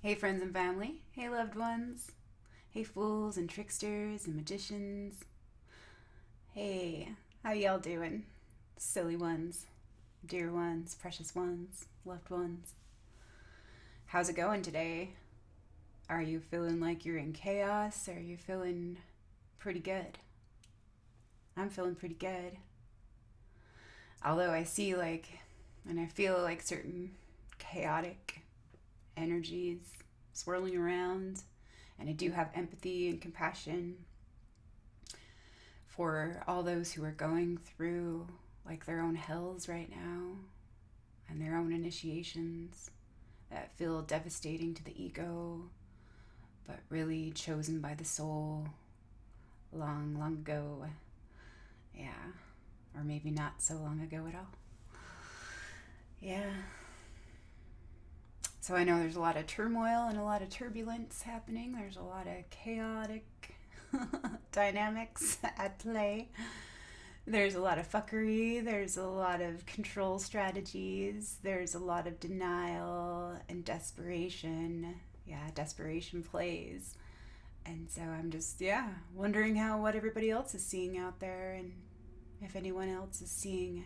Hey, friends and family. Hey, loved ones. Hey, fools and tricksters and magicians. Hey, how y'all doing? Silly ones, dear ones, precious ones, loved ones. How's it going today? Are you feeling like you're in chaos? Or are you feeling pretty good? I'm feeling pretty good. Although I see and I feel like certain chaotic energies swirling around, and I do have empathy and compassion for all those who are going through like their own hells right now and their own initiations that feel devastating to the ego, but really chosen by the soul long, long ago. Yeah, or maybe not so long ago at all. Yeah. So I know there's a lot of turmoil and a lot of turbulence happening. There's a lot of chaotic dynamics at play. There's a lot of fuckery. There's a lot of control strategies. There's a lot of denial and desperation. Yeah, desperation plays. And so I'm just, wondering what everybody else is seeing out there, and if anyone else is seeing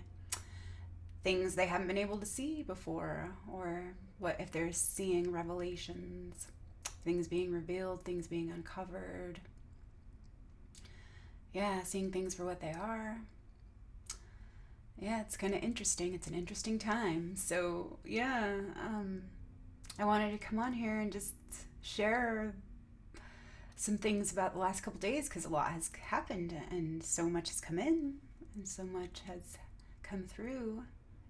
things they haven't been able to see before, or what if they're seeing revelations, things being revealed, things being uncovered. Yeah, seeing things for what they are. Yeah, it's kind of interesting. It's an interesting time. So, I wanted to come on here and just share some things about the last couple days, because a lot has happened and so much has come in and so much has come through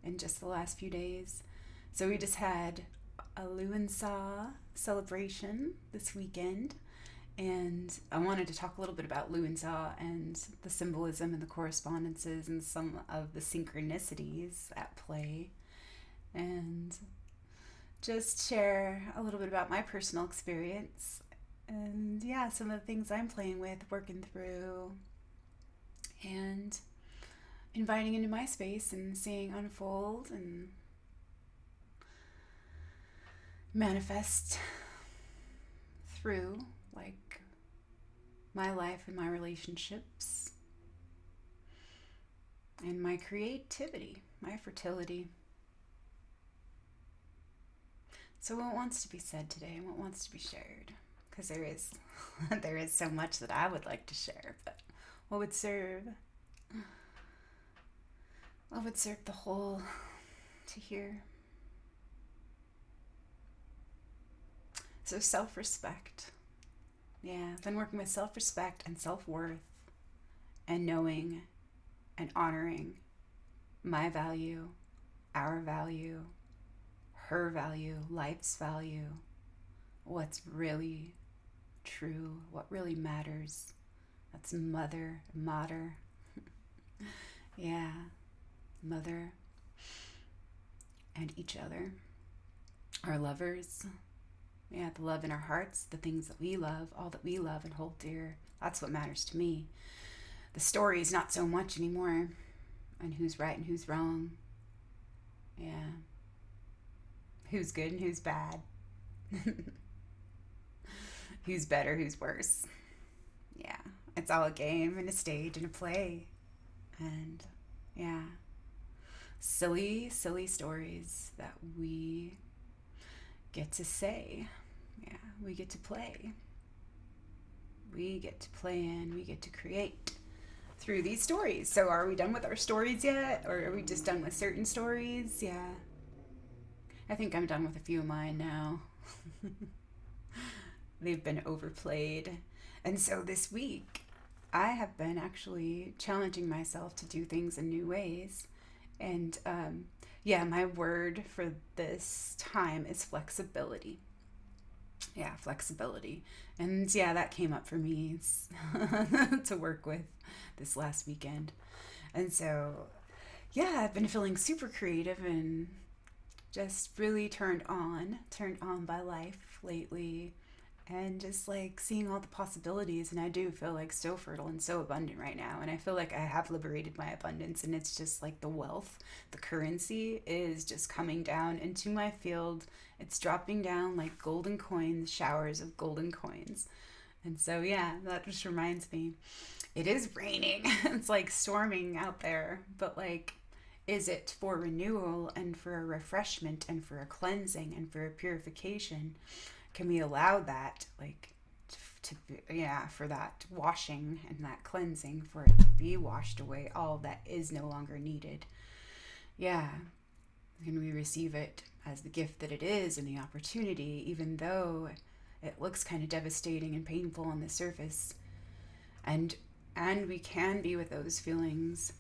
in just the last few days. So we just had a Luansaw celebration this weekend, and I wanted to talk a little bit about Luansaw and the symbolism and the correspondences and some of the synchronicities at play, and just share a little bit about my personal experience and some of the things I'm playing with, working through, and inviting into my space and seeing unfold and manifest through like my life and my relationships and my creativity, my fertility. So what wants to be said today and what wants to be shared? Because there is there is so much that I would like to share, but what would serve the whole to hear? So self-respect. Yeah, I've been working with self-respect and self-worth and knowing and honoring my value, our value, her value, life's value, what's really true, what really matters. That's mater. Yeah, mother and each other, our lovers. Yeah, the love in our hearts, the things that we love, all that we love and hold dear. That's what matters to me. The story is not so much anymore, and who's right and who's wrong. Yeah. Who's good and who's bad. Who's better, who's worse. Yeah. It's all a game and a stage and a play. And yeah. Silly, silly stories that we get to say. Yeah, we get to play. We get to play in, we get to create through these stories. So are we done with our stories yet? Or are we just done with certain stories? Yeah. I think I'm done with a few of mine now. They've been overplayed. And so this week, I have been actually challenging myself to do things in new ways. And my word for this time is flexibility. Yeah, flexibility. And that came up for me to work with this last weekend. And so, I've been feeling super creative and just really turned on by life lately. and just like seeing all the possibilities. And I do feel like so fertile and so abundant right now, and I feel like I have liberated my abundance, and it's just like the wealth, the currency is just coming down into my field. It's dropping down like golden coins, showers of golden coins. And so yeah, that just reminds me, it is raining. It's like storming out there, but like, is it for renewal and for a refreshment and for a cleansing and for a purification? Can we allow that, like, yeah, for that washing and that cleansing, for it to be washed away, all that is no longer needed? Yeah. Can we receive it as the gift that it is and the opportunity, even though it looks kind of devastating and painful on the surface? And we can be with those feelings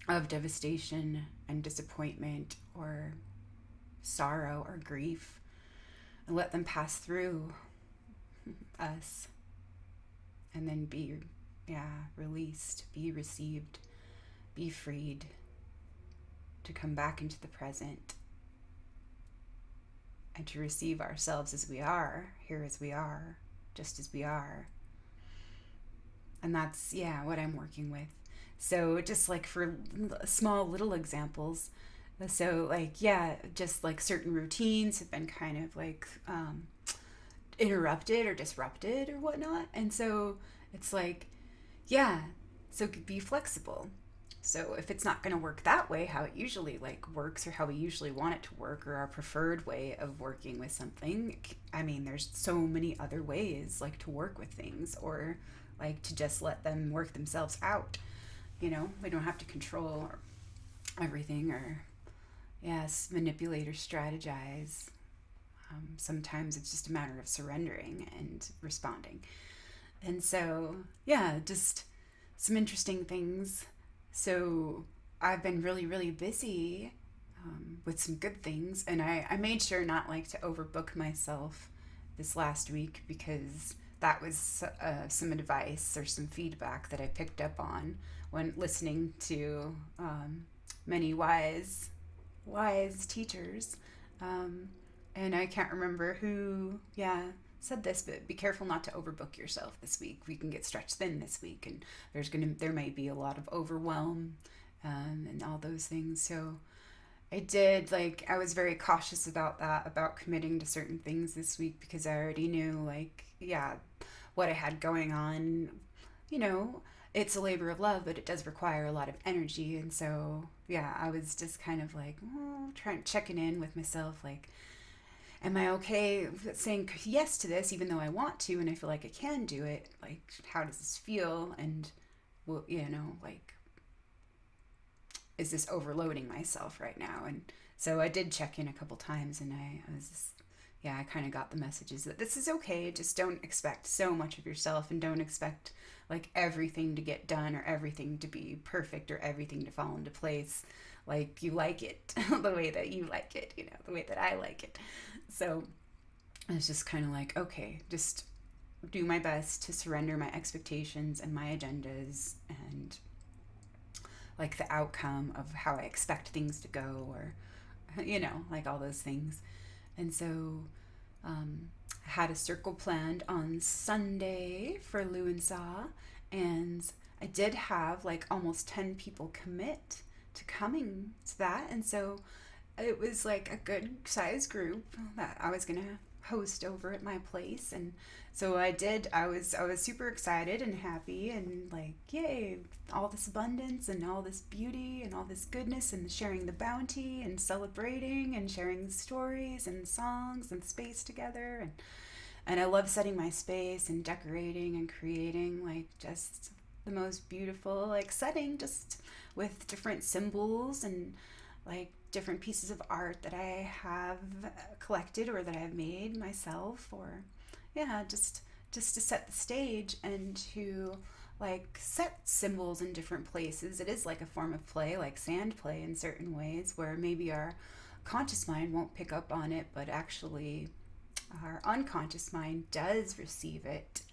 of devastation and disappointment or sorrow or grief, and let them pass through us, and then be, yeah, released, be received, be freed to come back into the present and to receive ourselves as we are, here as we are, just as we are. And that's, yeah, what I'm working with. So just like for small little examples, so like, yeah, just like certain routines have been kind of like interrupted or disrupted or whatnot. And so it's like, yeah, so be flexible. So if it's not going to work that way, how it usually like works, or how we usually want it to work, or our preferred way of working with something, I mean, there's so many other ways like to work with things, or like to just let them work themselves out. You know, we don't have to control everything, or yes, manipulate or strategize. Sometimes it's just a matter of surrendering and responding. And so, yeah, just some interesting things. So I've been really, really busy with some good things. And I made sure not like to overbook myself this last week, because that was some advice or some feedback that I picked up on when listening to many wise teachers. And I can't remember who, yeah, said this, but be careful not to overbook yourself this week. We can get stretched thin this week, and there may be a lot of overwhelm and all those things. So I was very cautious about that, about committing to certain things this week, because I already knew, like, yeah, what I had going on. You know, it's a labor of love, but it does require a lot of energy. And so, yeah, I was just kind of like, checking in with myself, like, am I okay with saying yes to this, even though I want to, and I feel like I can do it? Like, how does this feel? And, well, you know, like, is this overloading myself right now? And so I did check in a couple times, and I was just, yeah, I kind of got the messages that this is okay. Just don't expect so much of yourself, and don't expect like everything to get done, or everything to be perfect, or everything to fall into place like you like it, the way that you like it, you know, the way that I like it. So it's just kind of like, okay, just do my best to surrender my expectations and my agendas, and like the outcome of how I expect things to go, or, you know, like all those things. And so I had a circle planned on Sunday for Lu and Sa, and I did have like almost 10 people commit to coming to that. And so it was like a good size group that I was going to host over at my place. And so I was super excited and happy, and like, yay, all this abundance and all this beauty and all this goodness, and sharing the bounty and celebrating and sharing stories and songs and space together. And I love setting my space and decorating and creating like just the most beautiful like setting, just with different symbols and like different pieces of art that I have collected or that I've made myself, or yeah, just to set the stage and to like set symbols in different places. It is like a form of play, like sand play in certain ways, where maybe our conscious mind won't pick up on it, but actually our unconscious mind does receive it,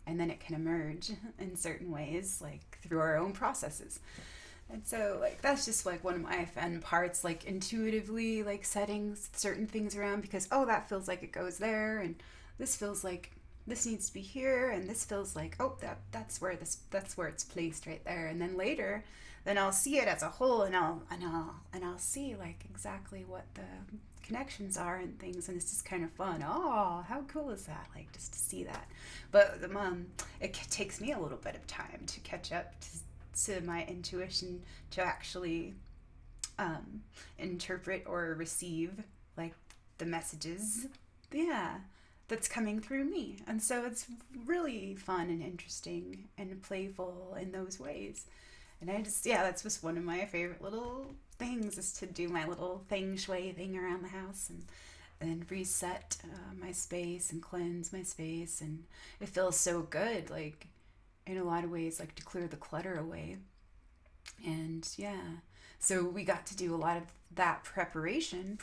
and then it can emerge in certain ways, like through our own processes. And so like that's just like one of my fun parts, like intuitively like setting certain things around, because that feels like it goes there, and this feels like this needs to be here, and this feels like, oh, that's where it's placed right there. And then later, then I'll see it as a whole, and I'll see like exactly what the connections are and things, and it's just kind of fun. Oh, how cool is that? Like, just to see that. But it takes me a little bit of time to catch up to my intuition, to actually interpret or receive like the messages, yeah, that's coming through me. And so it's really fun and interesting and playful in those ways. And I just, yeah, that's just one of my favorite little things, is to do my little feng shui thing around the house, and reset my space and cleanse my space. And it feels so good, like in a lot of ways, like to clear the clutter away. And yeah, so we got to do a lot of that preparation,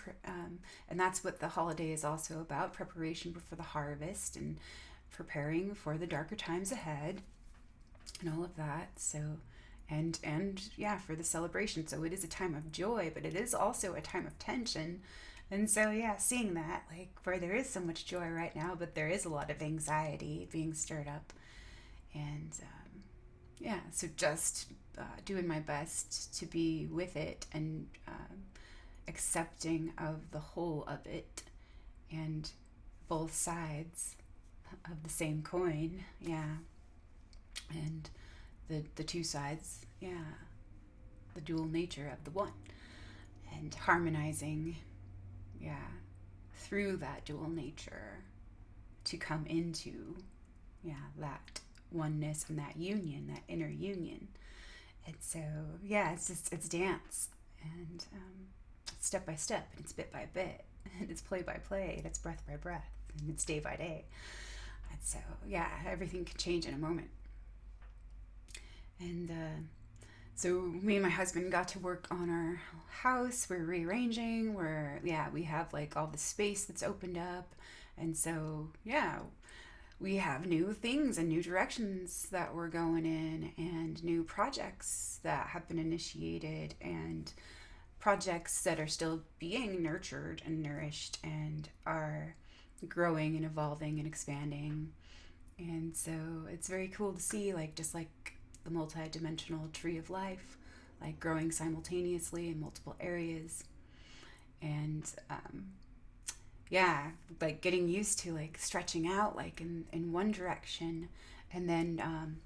and that's what the holiday is also about: preparation for the harvest and preparing for the darker times ahead and all of that. So, and yeah, for the celebration. So it is a time of joy, but it is also a time of tension. And so, yeah, seeing that, like, where there is so much joy right now, but there is a lot of anxiety being stirred up. And yeah, so just doing my best to be with it, and accepting of the whole of it, and both sides of the same coin. Yeah. And the two sides, yeah, the dual nature of the one, and harmonizing, yeah, through that dual nature to come into, yeah, that oneness and that union, that inner union. And so, yeah, it's dance, and it's step by step, and it's bit by bit, and it's play by play, and it's breath by breath, and it's day by day. And so, yeah, everything can change in a moment. And so me and my husband got to work on our house. We're rearranging. Yeah, we have like all the space that's opened up. And so, yeah, we have new things and new directions that we're going in, and new projects that have been initiated, and projects that are still being nurtured and nourished, and are growing and evolving and expanding. And so it's very cool to see, like, just like the multi-dimensional tree of life, like growing simultaneously in multiple areas. And yeah, like getting used to like stretching out like in one direction, and then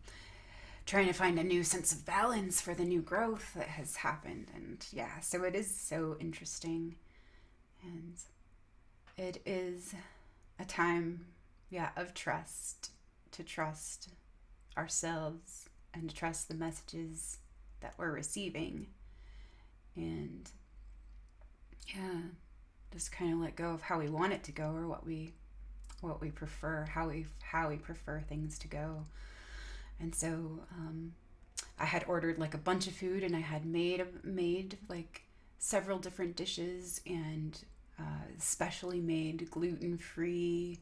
trying to find a new sense of balance for the new growth that has happened. And yeah, so it is so interesting. And it is a time, yeah, of trust, to trust ourselves, and to trust the messages that we're receiving. And yeah, just kind of let go of how we want it to go, or what we prefer, how we prefer things to go. And so I had ordered like a bunch of food, and I had made like several different dishes, and specially made gluten-free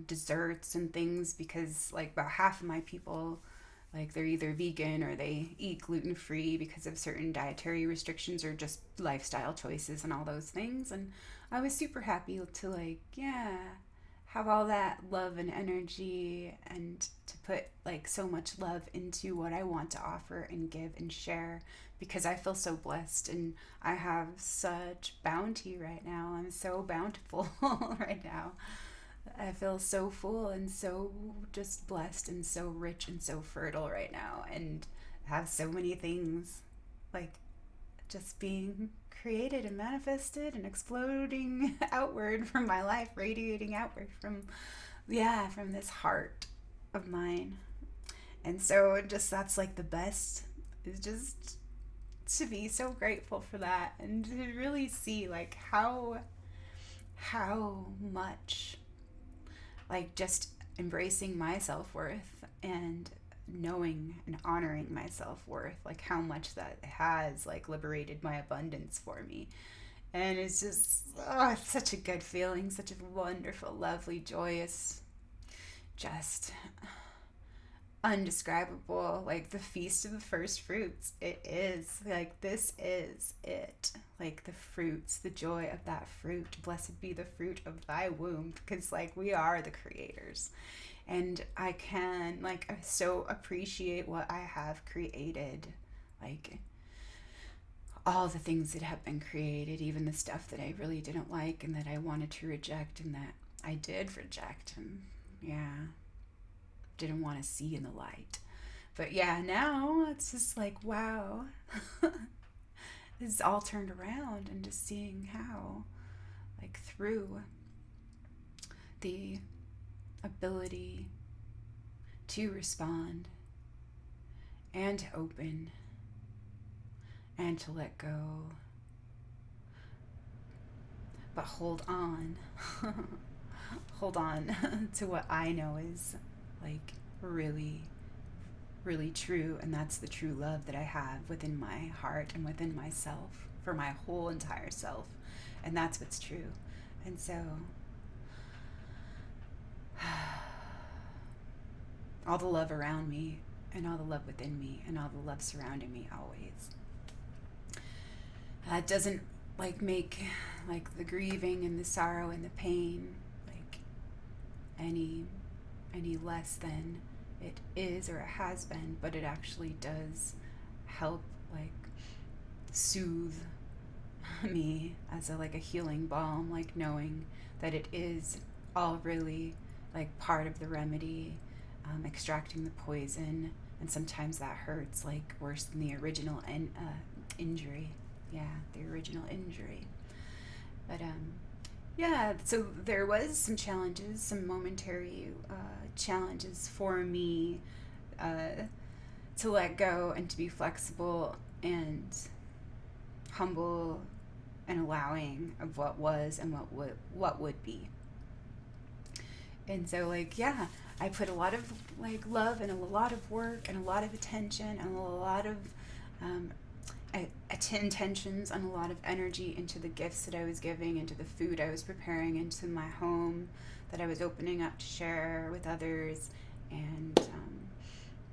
desserts and things, because like about half of my people, like, they're either vegan or they eat gluten-free because of certain dietary restrictions or just lifestyle choices and all those things. And I was super happy to, like, yeah, have all that love and energy, and to put like so much love into what I want to offer and give and share, because I feel so blessed, and I have such bounty right now. I'm so bountiful right now. I feel so full and so just blessed and so rich and so fertile right now, and have so many things like just being created and manifested and exploding outward from my life, radiating outward from, yeah, from this heart of mine. And so just, that's like the best, is just to be so grateful for that, and to really see like how much, like, just embracing my self-worth, and knowing and honoring my self-worth, like how much that has like liberated my abundance for me. And it's just, oh, it's such a good feeling, such a wonderful, lovely, joyous, just undescribable, like the feast of the first fruits. It is like, this is it, like the fruits, the joy of that fruit. Blessed be the fruit of thy womb, because like we are the creators. And I can like so appreciate what I have created, like all the things that have been created, even the stuff that I really didn't like and that I wanted to reject and that I did reject, and yeah, didn't want to see in the light. But yeah, now it's just like, wow, this is all turned around, and just seeing how, like, through the ability to respond and to open and to let go, but hold on, hold on to what I know is like really, really true, and that's the true love that I have within my heart and within myself for my whole entire self, and that's what's true. And so all the love around me and all the love within me and all the love surrounding me always. That doesn't like make like the grieving and the sorrow and the pain like any less than it is or it has been, but it actually does help like soothe me as a like a healing balm, like knowing that it is all really like part of the remedy, extracting the poison, and sometimes that hurts like worse than the original injury. Yeah, the original injury. But yeah, so there was some challenges, some momentary challenges for me to let go and to be flexible and humble and allowing of what was and what would be. And so like yeah, I put a lot of like love and a lot of work and a lot of attention and a lot of um, intentions and a lot of energy into the gifts that I was giving, into the food I was preparing, into my home that I was opening up to share with others, and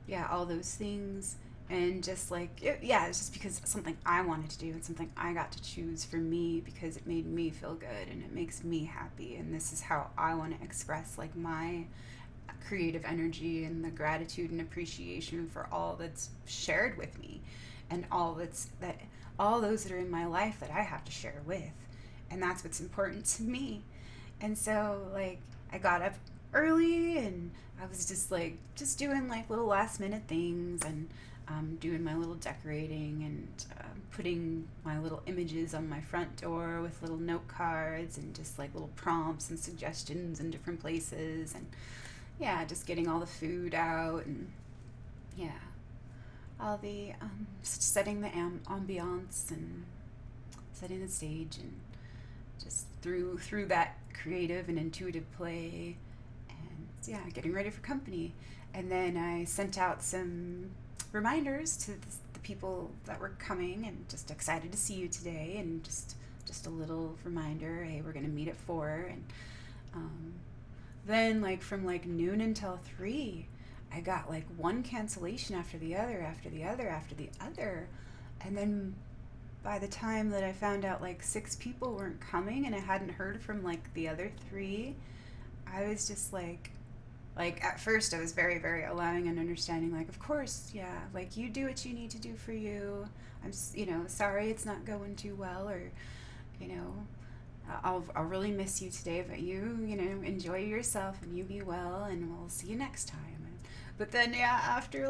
yeah, all those things. And just like yeah, it's just because it's something I wanted to do and something I got to choose for me because it made me feel good and it makes me happy, and this is how I want to express like my creative energy and the gratitude and appreciation for all that's shared with me and all those that are in my life that I have to share with, and that's what's important to me. And so like I got up early and I was just doing like little last minute things, and doing my little decorating and putting my little images on my front door with little note cards and just like little prompts and suggestions in different places, and yeah, just getting all the food out, and yeah, all the setting the ambiance and setting the stage, and just through that creative and intuitive play, and yeah, getting ready for company. And then I sent out some reminders to the people that were coming, and just excited to see you today, and just a little reminder, hey, we're gonna meet at 4. And then like from like noon until 3, I got like one cancellation after the other, after the other, after the other. And then by the time that I found out like 6 people weren't coming and I hadn't heard from like the other 3, I was just like at first I was very, very allowing and understanding, like, of course, yeah, like you do what you need to do for you. I'm, sorry it's not going too well, or, you know, I'll really miss you today, but enjoy yourself and you be well, and we'll see you next time. But then, yeah, after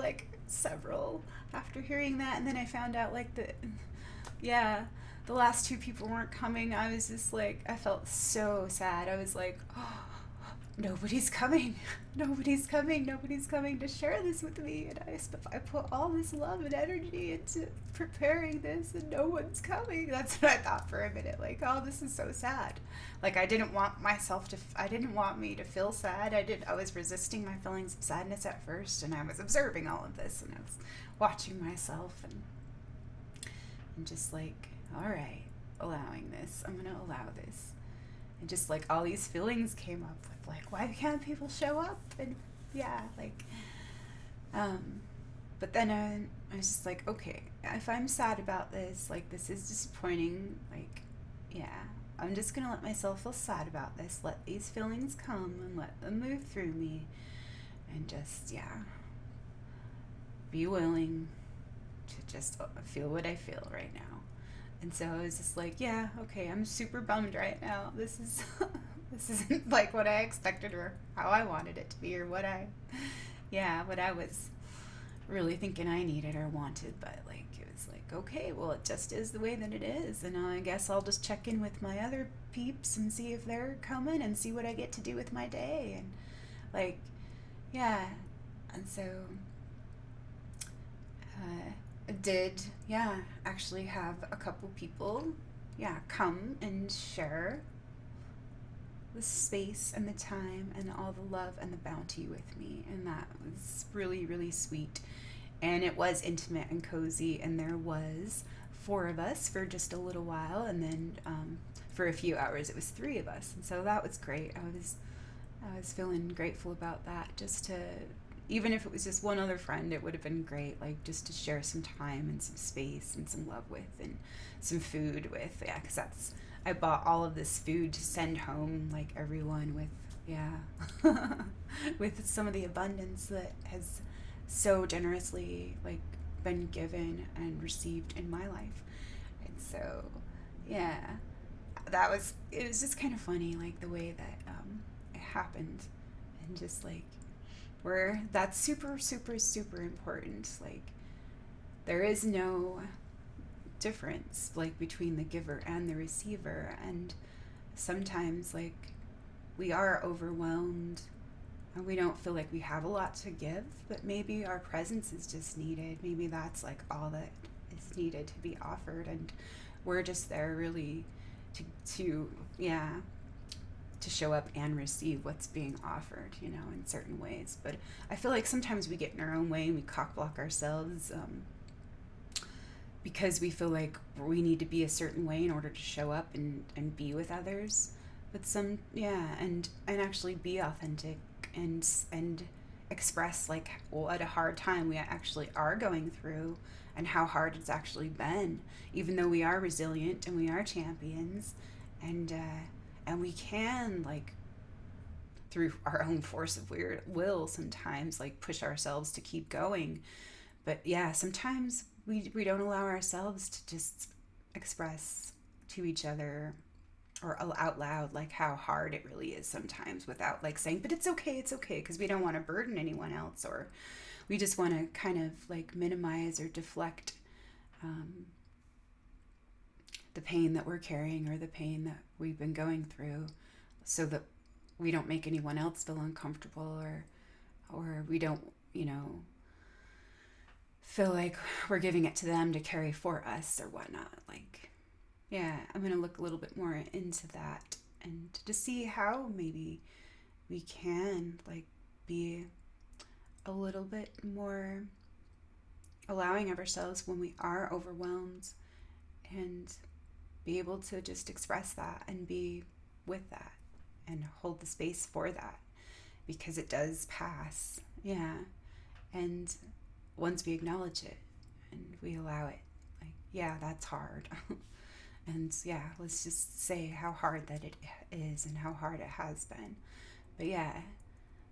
hearing that, and then I found out like the last 2 people weren't coming, I was just like, I felt so sad. I was like, oh, nobody's coming. Nobody's coming to share this with me. And I put all this love and energy into preparing this, and no one's coming. That's what I thought for a minute. Like, oh, this is so sad. Like, I didn't want me to feel sad. I was resisting my feelings of sadness at first, and I was observing all of this, and I was watching myself, and just like, all right, allowing this. I'm going to allow this. And just like all these feelings came up with like, why can't people show up? And yeah, like Um, but then I was just like, okay, if I'm sad about this, like, this is disappointing, like, yeah, I'm just gonna let myself feel sad about this, let these feelings come and let them move through me, and just, yeah, be willing to just feel what I feel right now. And so I was just like, yeah, okay, I'm super bummed right now. This is this isn't like what I expected or how I wanted it to be or what I was really thinking I needed or wanted. But like, it was like, okay, well, it just is the way that it is. And I guess I'll just check in with my other peeps and see if they're coming and see what I get to do with my day. And like, yeah. And so did, yeah, actually have a couple people, yeah, come and share the space and the time and all the love and the bounty with me. And that was really, really sweet. And it was intimate and cozy. And there was four of us for just a little while. And then for a few hours, it was three of us. And so that was great. I was feeling grateful about that, just to, even if it was just one other friend, it would have been great, like just to share some time and some space and some love with and some food with. Yeah, because I bought all of this food to send home, like everyone with, yeah, with some of the abundance that has so generously, like, been given and received in my life. And so, yeah, it was just kind of funny, like the way that it happened. And just like, where that's super, super, super important. Like, there is no difference, like, between the giver and the receiver. And sometimes, like, we are overwhelmed and we don't feel like we have a lot to give, but maybe our presence is just needed. Maybe that's like all that is needed to be offered. And we're just there really to yeah, to show up and receive what's being offered, you know, in certain ways. But I feel like sometimes we get in our own way and we cock block ourselves, because we feel like we need to be a certain way in order to show up and be with others. But yeah, and actually be authentic and express like what a hard time we actually are going through and how hard it's actually been, even though we are resilient and we are champions. And we can, like, through our own force of weird will, sometimes like push ourselves to keep going. But yeah, sometimes we don't allow ourselves to just express to each other or out loud like how hard it really is sometimes, without like saying, but it's okay, because we don't want to burden anyone else, or we just want to kind of like minimize or deflect um, the pain that we're carrying or the pain that we've been going through, so that we don't make anyone else feel uncomfortable, or we don't, you know, feel like we're giving it to them to carry for us or whatnot. Like, yeah, I'm going to look a little bit more into that and to see how maybe we can, like, be a little bit more allowing of ourselves when we are overwhelmed, and be able to just express that and be with that and hold the space for that, because it does pass. Yeah. And once we acknowledge it and we allow it, like, yeah, that's hard. And yeah, let's just say how hard that it is and how hard it has been. But yeah,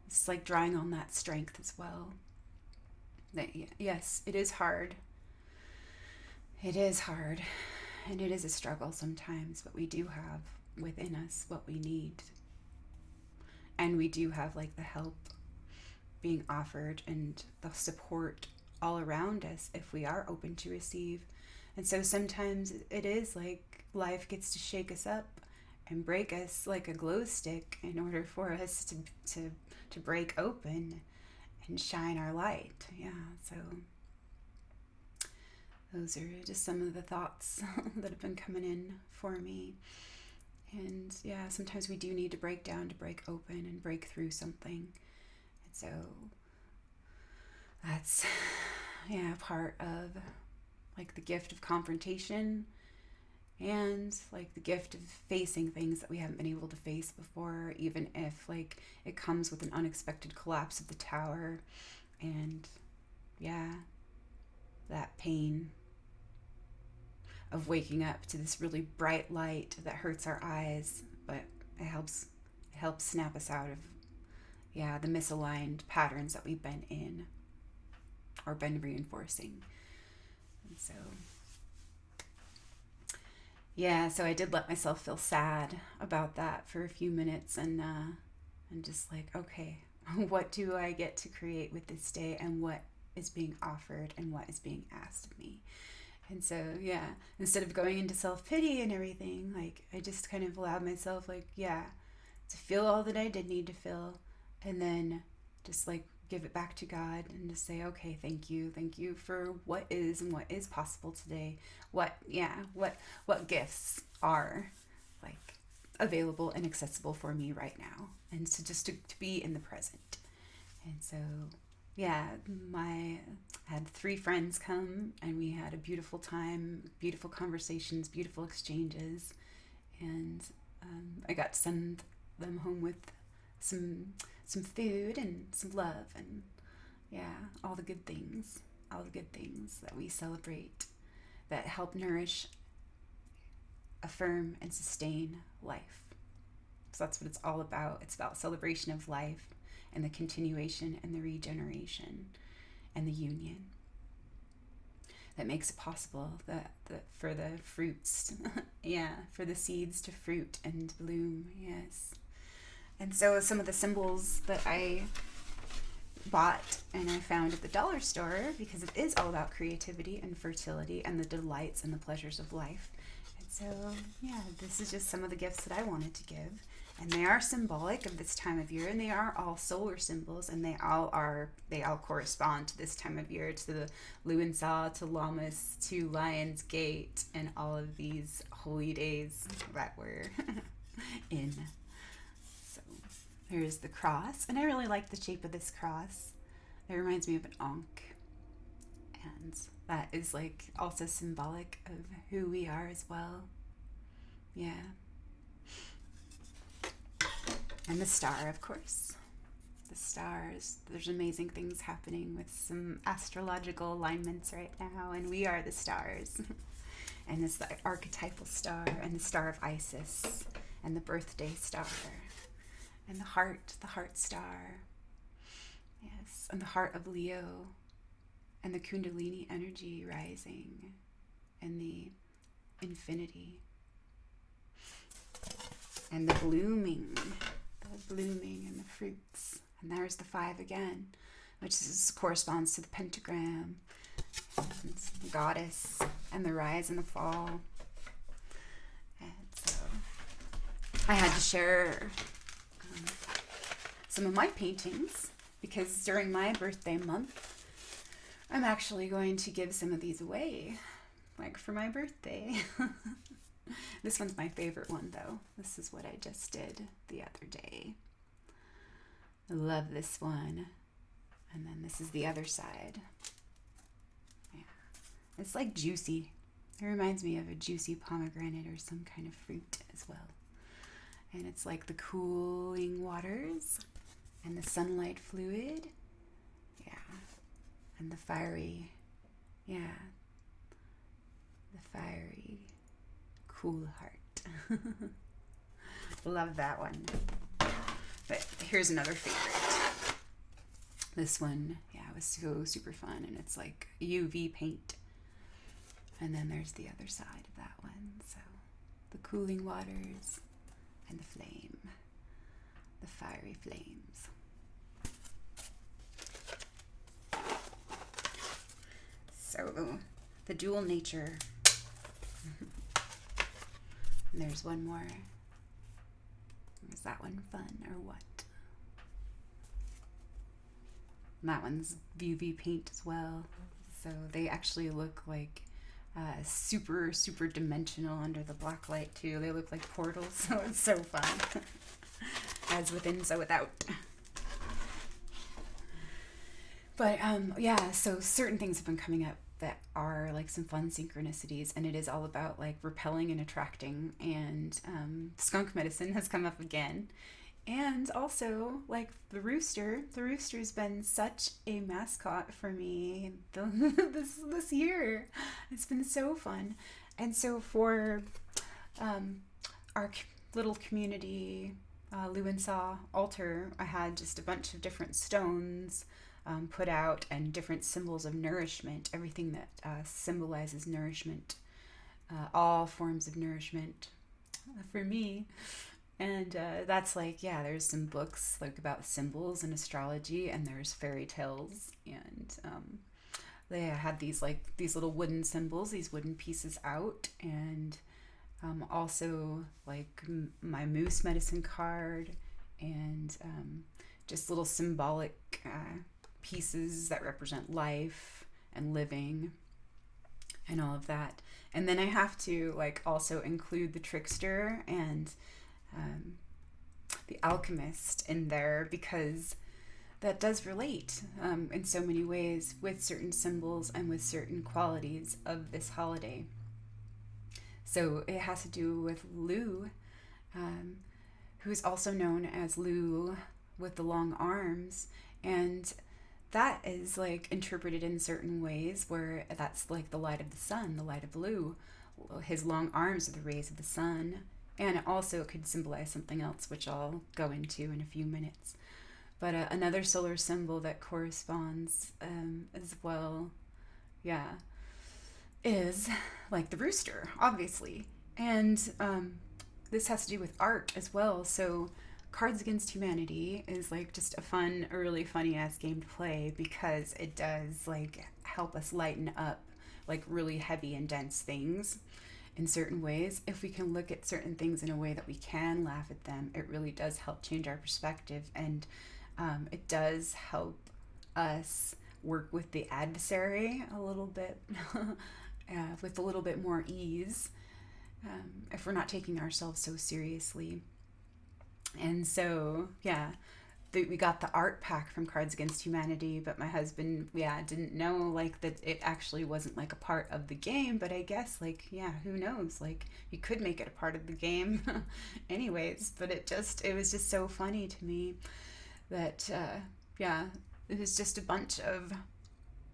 it's like drawing on that strength as well. That, yes, it is hard. It is hard. And it is a struggle sometimes, but we do have within us what we need. And we do have like the help being offered and the support all around us if we are open to receive. And so sometimes it is like life gets to shake us up and break us like a glow stick in order for us to break open and shine our light. Yeah, so those are just some of the thoughts that have been coming in for me. And yeah, sometimes we do need to break down to break open and break through something. And so that's, yeah, part of like the gift of confrontation, and like the gift of facing things that we haven't been able to face before, even if like it comes with an unexpected collapse of the tower. And yeah, that pain of waking up to this really bright light that hurts our eyes, but it helps snap us out of, yeah, the misaligned patterns that we've been in or been reinforcing. And so, yeah, so I did let myself feel sad about that for a few minutes, and just like, okay, what do I get to create with this day, and what is being offered and what is being asked of me? And so, yeah, instead of going into self-pity and everything, like, I just kind of allowed myself, like, yeah, to feel all that I did need to feel, and then just like give it back to God and just say, okay, thank you for what is and what is possible today. What gifts are like available and accessible for me right now, and so just to be in the present. And so, yeah, I had 3 friends come, and we had a beautiful time, beautiful conversations, beautiful exchanges, and I got to send them home with some food and some love, and yeah, all the good things that we celebrate that help nourish, affirm, and sustain life. So that's what it's all about. It's about celebration of life and the continuation and the regeneration and the union that makes it possible that for the fruits, yeah, for the seeds to fruit and bloom. Yes. And so some of the symbols that I bought and I found at the dollar store, because it is all about creativity and fertility and the delights and the pleasures of life. And so, yeah, this is just some of the gifts that I wanted to give. And they are symbolic of this time of year, and they are all solar symbols, and they all correspond to this time of year, to the Luansa, to Lammas, to Lion's Gate, and all of these holy days that we're in. So there's the cross, and I really like the shape of this cross. It reminds me of an ankh, and that is like also symbolic of who we are as well. Yeah. And the star, of course. The stars. There's amazing things happening with some astrological alignments right now, and we are the stars. And it's the archetypal star, and the star of Isis, and the birthday star, and the heart star. Yes, and the heart of Leo, and the Kundalini energy rising, and the infinity, and the blooming and the fruits. And there's the 5 again, which corresponds to the pentagram, and the goddess, and the rise and the fall. And so I had to share some of my paintings, because during my birthday month, I'm actually going to give some of these away, like for my birthday. This one's my favorite one, though. This is what I just did the other day. I love this one. And then this is the other side. Yeah. It's like juicy. It reminds me of a juicy pomegranate or some kind of fruit as well. And it's like the cooling waters and the sunlight fluid. Yeah. And the fiery, cool heart. Love that one. But here's another favorite. This one, was so super fun, and it's like UV paint. And then there's the other side of that one. So the cooling waters and the flame, the fiery flames. So the dual nature. And there's one more. Is that one fun or what? And that one's UV paint as well. So they actually look like super, super dimensional under the black light too. They look like portals, so it's so fun. As within, so without. But so certain things have been coming up that are like some fun synchronicities, and it is all about like repelling and attracting. And skunk medicine has come up again, And also, like the rooster's been such a mascot for me this year. It's been so fun. And so for um, our little community Luansaw altar, I had just a bunch of different stones put out and different symbols of nourishment, everything that symbolizes nourishment, all forms of nourishment for me. And that's like, yeah, there's some books like about symbols and astrology, and there's fairy tales, and they had these little wooden symbols, these wooden pieces out, and also like my moose medicine card, and just little symbolic pieces that represent life and living and all of that. And then I have to like also include the trickster and um, the alchemist in there, because that does relate in so many ways with certain symbols and with certain qualities of this holiday. So it has to do with Lu, um, who's also known as Lu with the long arms. And that is like interpreted in certain ways where that's like the light of the sun, the light of Lu. His long arms are the rays of the sun. And it also could symbolize something else, which I'll go into in a few minutes. But another solar symbol that corresponds as well, yeah, is like the rooster, obviously. And this has to do with art as well. So, Cards Against Humanity is like just a really funny ass game to play, because it does like help us lighten up like really heavy and dense things in certain ways. If we can look at certain things in a way that we can laugh at them, it really does help change our perspective, and it does help us work with the adversary a little bit with a little bit more ease, if we're not taking ourselves so seriously. And so, yeah, we got the art pack from Cards Against Humanity, but my husband, yeah, didn't know like that it actually wasn't like a part of the game. But I guess like, yeah, who knows? Like you could make it a part of the game, anyways. But it was just so funny to me that yeah, it was just a bunch of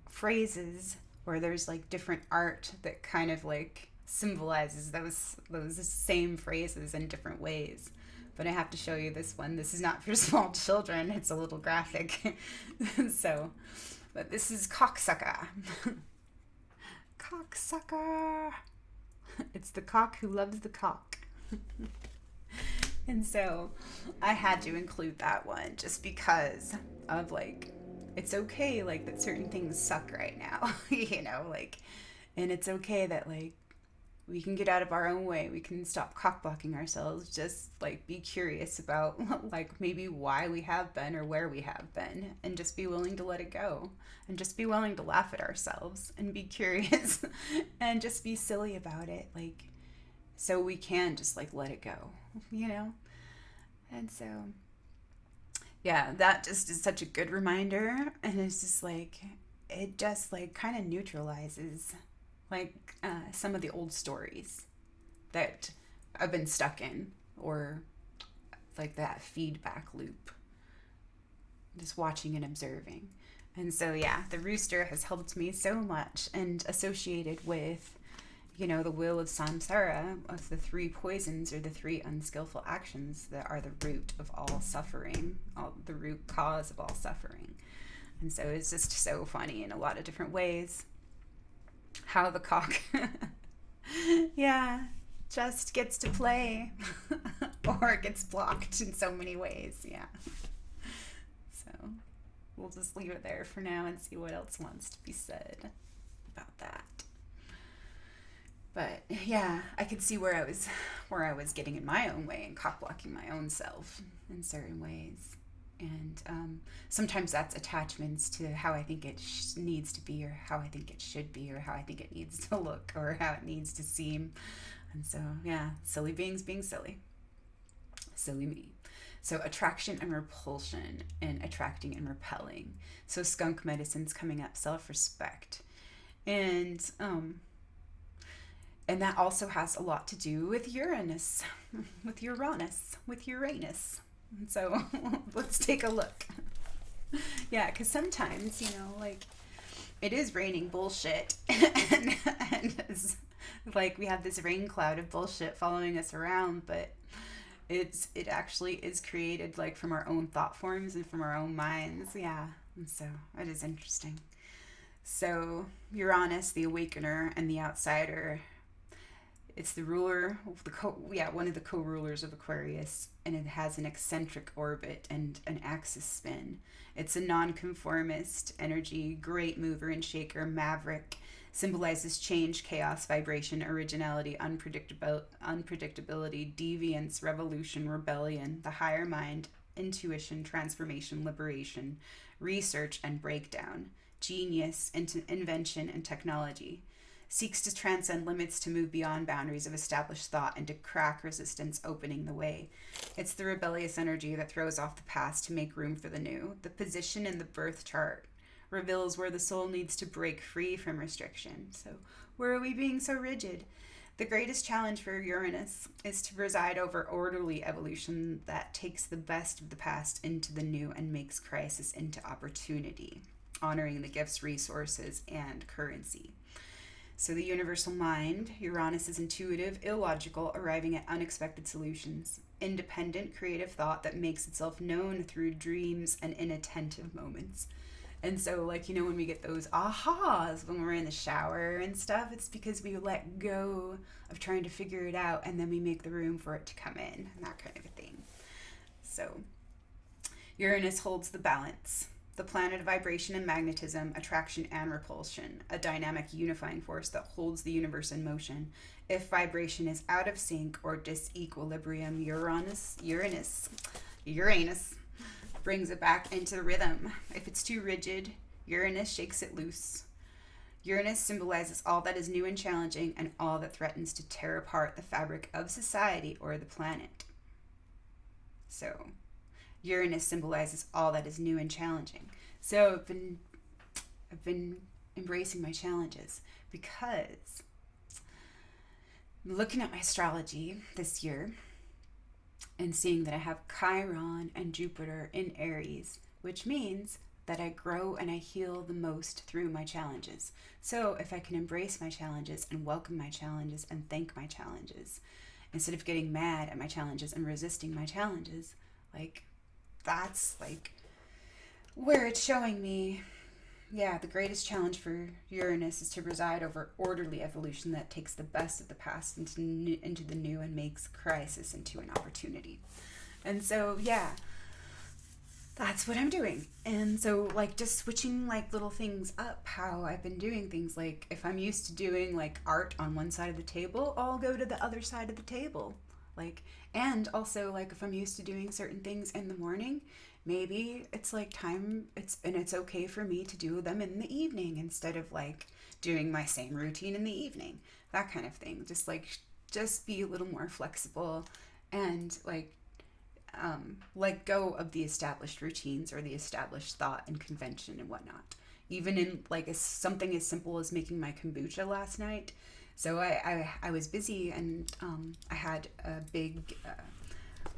phrases where there's like different art that kind of like symbolizes those same phrases in different ways. But I have to show you this one. This is not for small children. It's a little graphic. So, but this is cocksucker. Cocksucker. It's the cock who loves the cock. And so I had to include that one just because of like, it's okay like that certain things suck right now, like, and it's okay that like we can get out of our own way. We can stop cock blocking ourselves. Just like be curious about like maybe why we have been or where we have been, and just be willing to let it go, and just be willing to laugh at ourselves and be curious and just be silly about it. Like, so we can just like let it go, you know? And so, yeah, that just is such a good reminder. And it's just like, it just like kind of neutralizes like some of the old stories that I've been stuck in, or like that feedback loop, just watching and observing. And so, yeah, the rooster has helped me so much, and associated with, the wheel of samsara, of the three poisons or the three unskillful actions that are the root of all suffering, the root cause of all suffering. And so it's just so funny in a lot of different ways how the cock, yeah, just gets to play or it gets blocked in so many ways. Yeah. So we'll just leave it there for now and see what else wants to be said about that. But yeah, I could see where I was getting in my own way and cock blocking my own self in certain ways. And sometimes that's attachments to how I think it needs to be, or how I think it should be, or how I think it needs to look, or how it needs to seem. And so, yeah, silly beings being silly. Silly me. So attraction and repulsion, and attracting and repelling. So skunk medicine's coming up, self-respect. And that also has a lot to do with Uranus, with Uranus. And so let's take a look. Yeah, because sometimes, like it is raining bullshit, and it's like we have this rain cloud of bullshit following us around, but it actually is created like from our own thought forms and from our own minds. Yeah, and so it is interesting. So Uranus, the awakener and the outsider, it's the ruler of one of the co-rulers of Aquarius, and it has an eccentric orbit and an axis spin. It's a nonconformist energy, great mover and shaker, maverick, symbolizes change, chaos, vibration, originality, unpredictability, deviance, revolution, rebellion, the higher mind, intuition, transformation, liberation, research and breakdown, genius, invention and technology. Seeks to transcend limits to move beyond boundaries of established thought and to crack resistance, opening the way. It's the rebellious energy that throws off the past to make room for the new. The position in the birth chart reveals where the soul needs to break free from restriction. So, where are we being so rigid? The greatest challenge for Uranus is to preside over orderly evolution that takes the best of the past into the new and makes crisis into opportunity, honoring the gifts, resources, and currency. So the universal mind, Uranus is intuitive, illogical, arriving at unexpected solutions. Independent, creative thought that makes itself known through dreams and inattentive moments. And so, like, when we get those ahas when we're in the shower and stuff, it's because we let go of trying to figure it out, and then we make the room for it to come in, and that kind of a thing. So Uranus holds the balance, the planet of vibration and magnetism, attraction and repulsion, a dynamic unifying force that holds the universe in motion. If vibration is out of sync or disequilibrium, Uranus brings it back into rhythm. If it's too rigid, Uranus shakes it loose. Uranus symbolizes all that is new and challenging and all that threatens to tear apart the fabric of society or the planet. So Uranus symbolizes all that is new and challenging. So I've been embracing my challenges because I'm looking at my astrology this year and seeing that I have Chiron and Jupiter in Aries, which means that I grow and I heal the most through my challenges. So if I can embrace my challenges and welcome my challenges and thank my challenges, instead of getting mad at my challenges and resisting my challenges, that's where it's showing me, the greatest challenge for Uranus is to preside over orderly evolution that takes the best of the past into the new and makes crisis into an opportunity. And so, that's what I'm doing. And so, just switching, little things up, how I've been doing things. If I'm used to doing, art on one side of the table, I'll go to the other side of the table. And also, if I'm used to doing certain things in the morning, maybe it's time, it's okay for me to do them in the evening instead of doing my same routine in the evening, that kind of thing. Just be a little more flexible and let go of the established routines or the established thought and convention and whatnot. Even in something as simple as making my kombucha last night. So I was busy, and I had a big,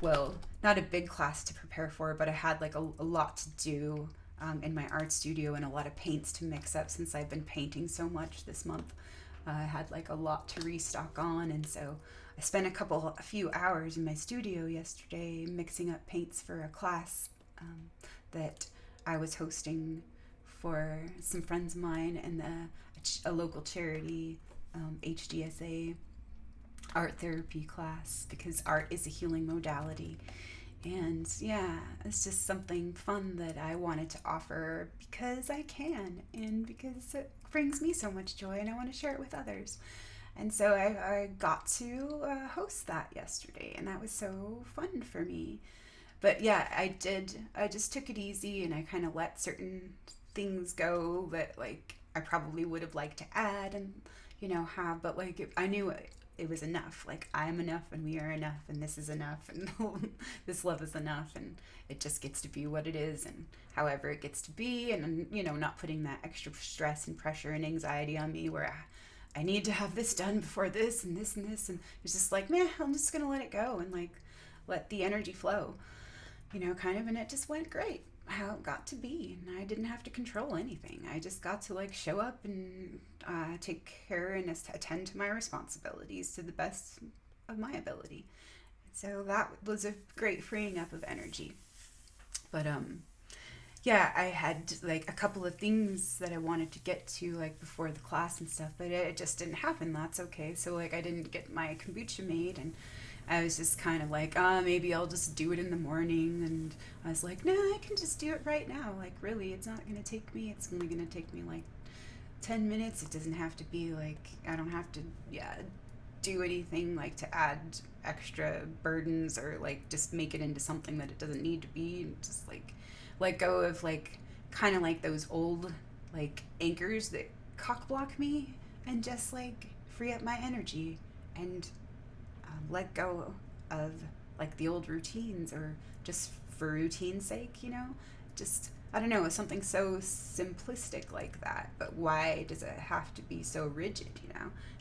not a big class to prepare for, but I had a lot to do in my art studio and a lot of paints to mix up since I've been painting so much this month. I had a lot to restock on, and so I spent a few hours in my studio yesterday mixing up paints for a class that I was hosting for some friends of mine and a local charity, HDSA art therapy class, because art is a healing modality. And it's just something fun that I wanted to offer because I can and because it brings me so much joy and I want to share it with others. And so I got to host that yesterday, and that was so fun for me. But I just took it easy, and I kind of let certain things go that I probably would have liked to add and have, but I knew it was enough. I'm enough, and we are enough, and this is enough, and this love is enough, and it just gets to be what it is, and however it gets to be, and not putting that extra stress and pressure and anxiety on me where I need to have this done before this and this and this, and it's just I'm just gonna let it go and let the energy flow. kind of, and it just went great how it got to be. And I didn't have to control anything. I just got to like show up and take care and attend to my responsibilities to the best of my ability. So that was a great freeing up of energy. But yeah, I had like a couple of things that I wanted to get to like before the class and stuff, but it just didn't happen. That's okay. So like I didn't get my kombucha made, and I was just kind of like, maybe I'll just do it in the morning. And I was like, no, I can just do it right now. Like really, it's not gonna take me. It's only gonna take me like 10 minutes. It doesn't have to be like, I don't have to do anything like to add extra burdens or like just make it into something that it doesn't need to be, and just like let go of like kind of like those old like anchors that cock block me, and just like free up my energy, and let go of like the old routines, or just for routine's sake, just I don't know, something so simplistic like that. But why does it have to be so rigid,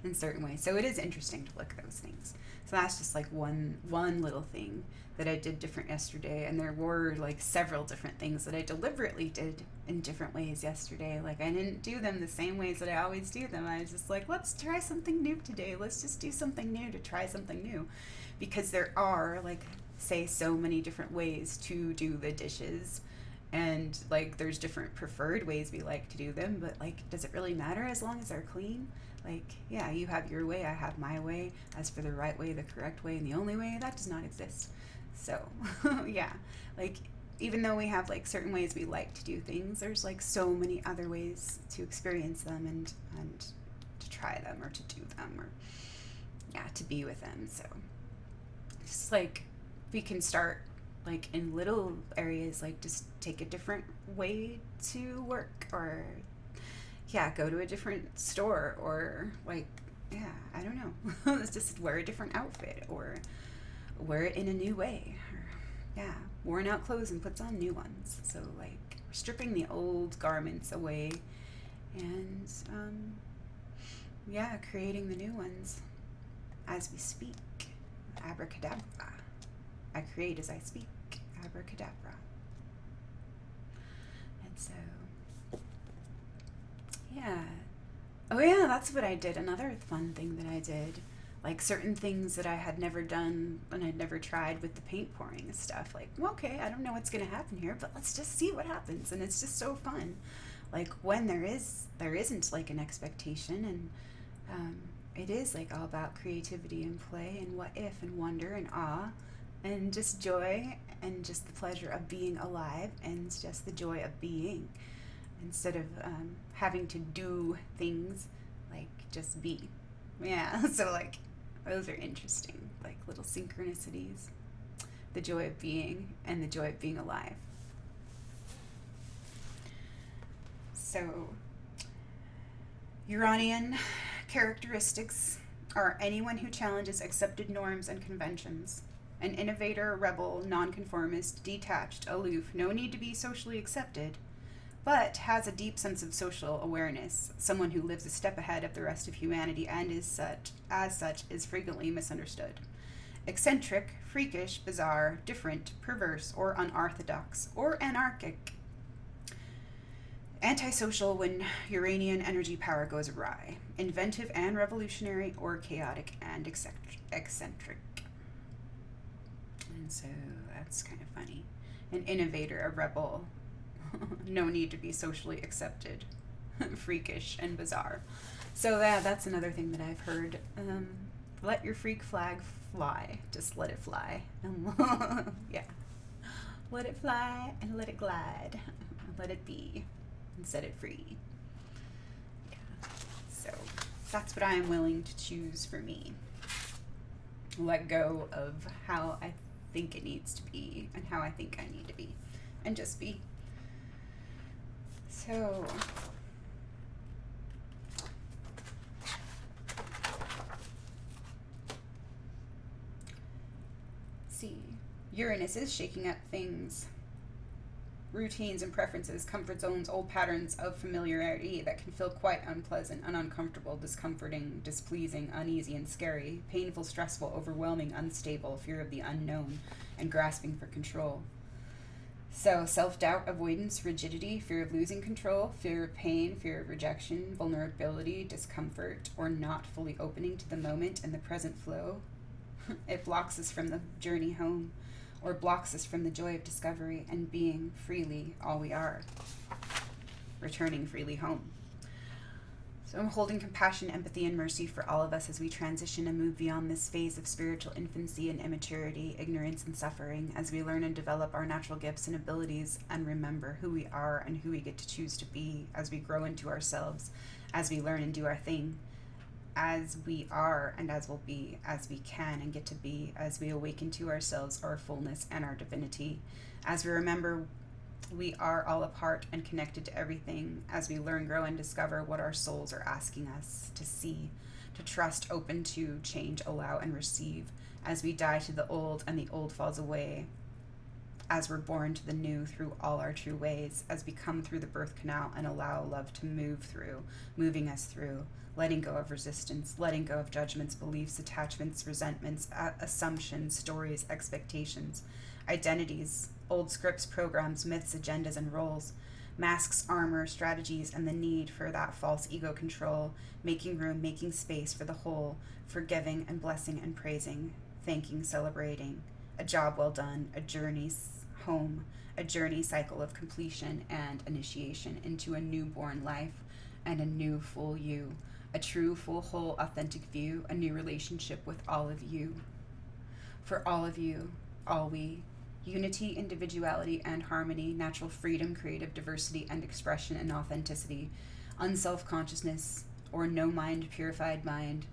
in certain ways? So it is interesting to look at those things. So that's just like one little thing that I did different yesterday, and there were like several different things that I deliberately did in different ways yesterday. Like I didn't do them the same ways that I always do them. I was just like, let's try something new today. Let's just do something new to try something new, because there are like say so many different ways to do the dishes, and like there's different preferred ways we like to do them, but like does it really matter as long as they're clean? Like, yeah, you have your way, I have my way. As for the right way, the correct way, and the only way, that does not exist. So yeah, like even though we have like certain ways we like to do things, there's like so many other ways to experience them, and to try them, or to do them, or to be with them. So just like we can start like in little areas, like just take a different way to work, or go to a different store, or like I don't know, let's just wear a different outfit, or wear it in a new way, or worn out clothes and puts on new ones. So like we're stripping the old garments away, and creating the new ones as we speak. Abracadabra. I create as I speak. Abracadabra. And so oh yeah, that's what I did. Another fun thing that I did, like certain things that I had never done and I'd never tried with the paint pouring and stuff. Like, okay, I don't know what's gonna happen here, but let's just see what happens. And it's just so fun, like when there isn't like an expectation, and it is like all about creativity and play and what if and wonder and awe, and just joy, and just the pleasure of being alive, and just the joy of being, instead of having to do things, like just be. So like those are interesting, like little synchronicities, the joy of being and the joy of being alive. So Uranian characteristics are anyone who challenges accepted norms and conventions. An innovator, rebel, nonconformist, detached, aloof, no need to be socially accepted, but has a deep sense of social awareness, someone who lives a step ahead of the rest of humanity, and as such is frequently misunderstood. Eccentric, freakish, bizarre, different, perverse, or unorthodox, or anarchic. Antisocial when Uranian energy power goes awry. Inventive and revolutionary, or chaotic and eccentric. And so that's kind of funny. An innovator, a rebel, no need to be socially accepted, freakish and bizarre. So that's another thing that I've heard. Let your freak flag fly. Just let it fly. Let it fly and let it glide. Let it be and set it free. So that's what I am willing to choose for me. Let go of how I think it needs to be and how I think I need to be, and just be. So see, Uranus is shaking up things, routines and preferences, comfort zones, old patterns of familiarity that can feel quite unpleasant and uncomfortable, discomforting, displeasing, uneasy and scary, painful, stressful, overwhelming, unstable, fear of the unknown, and grasping for control. So, self-doubt, avoidance, rigidity, fear of losing control, fear of pain, fear of rejection, vulnerability, discomfort, or not fully opening to the moment and the present flow. It blocks us from the journey home, or blocks us from the joy of discovery and being freely all we are, returning freely home. So I'm holding compassion, empathy, and mercy for all of us as we transition and move beyond this phase of spiritual infancy and immaturity, ignorance and suffering, as we learn and develop our natural gifts and abilities and remember who we are and who we get to choose to be, as we grow into ourselves, as we learn and do our thing, as we are and as we'll be, as we can and get to be, as we awaken to ourselves, our fullness and our divinity, as we remember we are all a part and connected to everything, as we learn, grow, and discover what our souls are asking us to see, to trust, open to, change, allow, and receive, as we die to the old and the old falls away, as we're born to the new through all our true ways, as we come through the birth canal and allow love to move through, moving us through, letting go of resistance, letting go of judgments, beliefs, attachments, resentments, assumptions, stories, expectations, identities, old scripts, programs, myths, agendas, and roles, masks, armor, strategies, and the need for that false ego control, making room, making space for the whole, forgiving and blessing and praising, thanking, celebrating, a job well done, a journey home, a journey cycle of completion and initiation into a newborn life and a new full you, a true, full, whole, authentic view, a new relationship with all of you. For all of you, all we, unity, individuality, and harmony, natural freedom, creative diversity, and expression and authenticity, unself-consciousness, or no mind, purified mind,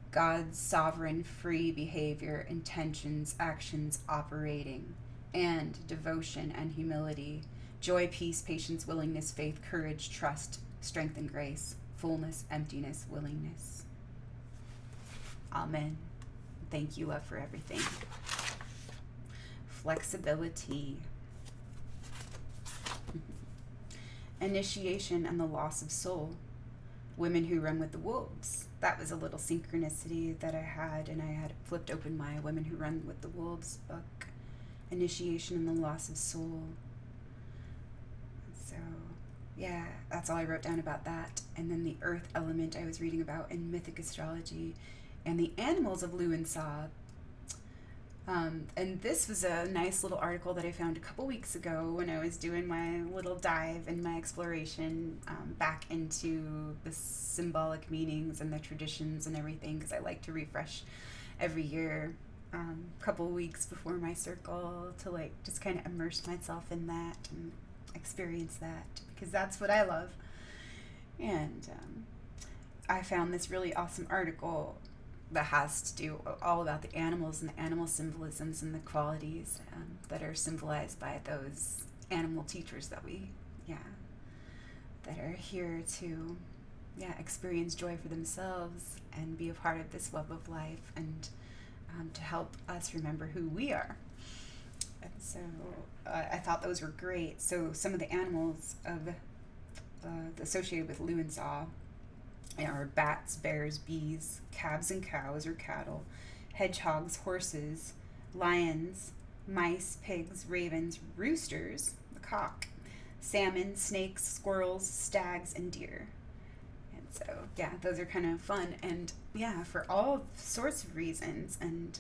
God's sovereign, free behavior, intentions, actions, operating, and devotion and humility, joy, peace, patience, willingness, faith, courage, trust, strength, and grace, fullness, emptiness, willingness. Amen. Thank you, love, for everything. Flexibility. Initiation and the loss of soul. Women who run with the wolves. That was a little synchronicity that I had, and I had flipped open my Women Who Run with the Wolves book. Initiation and the loss of soul. So, yeah, that's all I wrote down about that. And then the earth element I was reading about in mythic astrology, and the animals of Lu and Sa. And this was a nice little article that I found a couple weeks ago when I was doing my little dive and my exploration back into the symbolic meanings and the traditions and everything, because I like to refresh every year, a couple weeks before my circle, to like just kind of immerse myself in that and experience that, because that's what I love. And I found this really awesome article that has to do all about the animals and the animal symbolisms and the qualities that are symbolized by those animal teachers that that are here to, experience joy for themselves and be a part of this web of life, and to help us remember who we are. And so I thought those were great. So some of the animals associated with Lu and Za are bats, bears, bees, calves and cows or cattle, hedgehogs, horses, lions, mice, pigs, ravens, roosters, the cock, salmon, snakes, squirrels, stags, and deer. And so, those are kind of fun, and for all sorts of reasons, and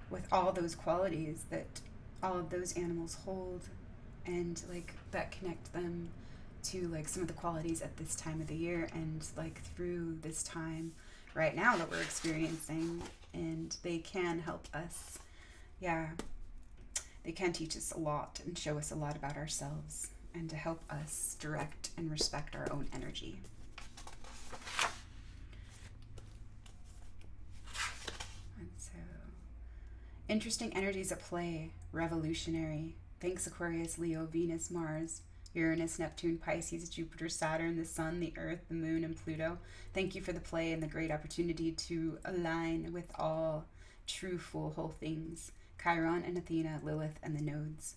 with all those qualities that all of those animals hold, and like that connect them to like some of the qualities at this time of the year, and like through this time right now that we're experiencing. And they can help us, they can teach us a lot and show us a lot about ourselves, and to help us direct and respect our own energy. And so, interesting energies at play. Revolutionary. Thanks, Aquarius, Leo, Venus, Mars, Uranus, Neptune, Pisces, Jupiter, Saturn, the Sun, the Earth, the Moon, and Pluto. Thank you for the play and the great opportunity to align with all true, full, whole things. Chiron and Athena, Lilith, and the nodes.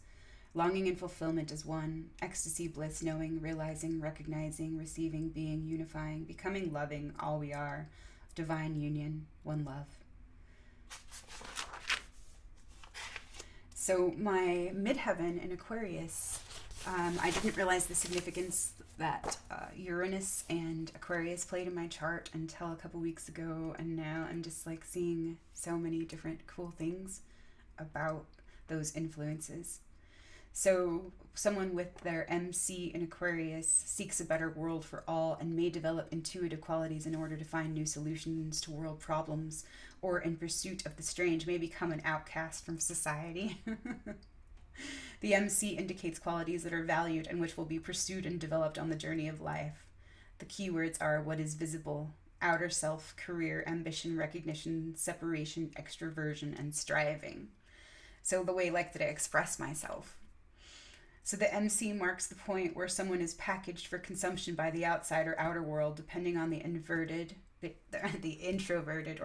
Longing and fulfillment is one. Ecstasy, bliss, knowing, realizing, recognizing, receiving, being, unifying, becoming, loving, all we are. Divine union, one love. So my midheaven in Aquarius, I didn't realize the significance that Uranus and Aquarius played in my chart until a couple weeks ago, and now I'm just like seeing so many different cool things about those influences. So someone with their MC in Aquarius seeks a better world for all and may develop intuitive qualities in order to find new solutions to world problems, or in pursuit of the strange may become an outcast from society. The MC indicates qualities that are valued and which will be pursued and developed on the journey of life. The keywords are what is visible, outer self, career, ambition, recognition, separation, extroversion, and striving. So the way like that I express myself. So the MC marks the point where someone is packaged for consumption by the outside or outer world, depending on the introverted or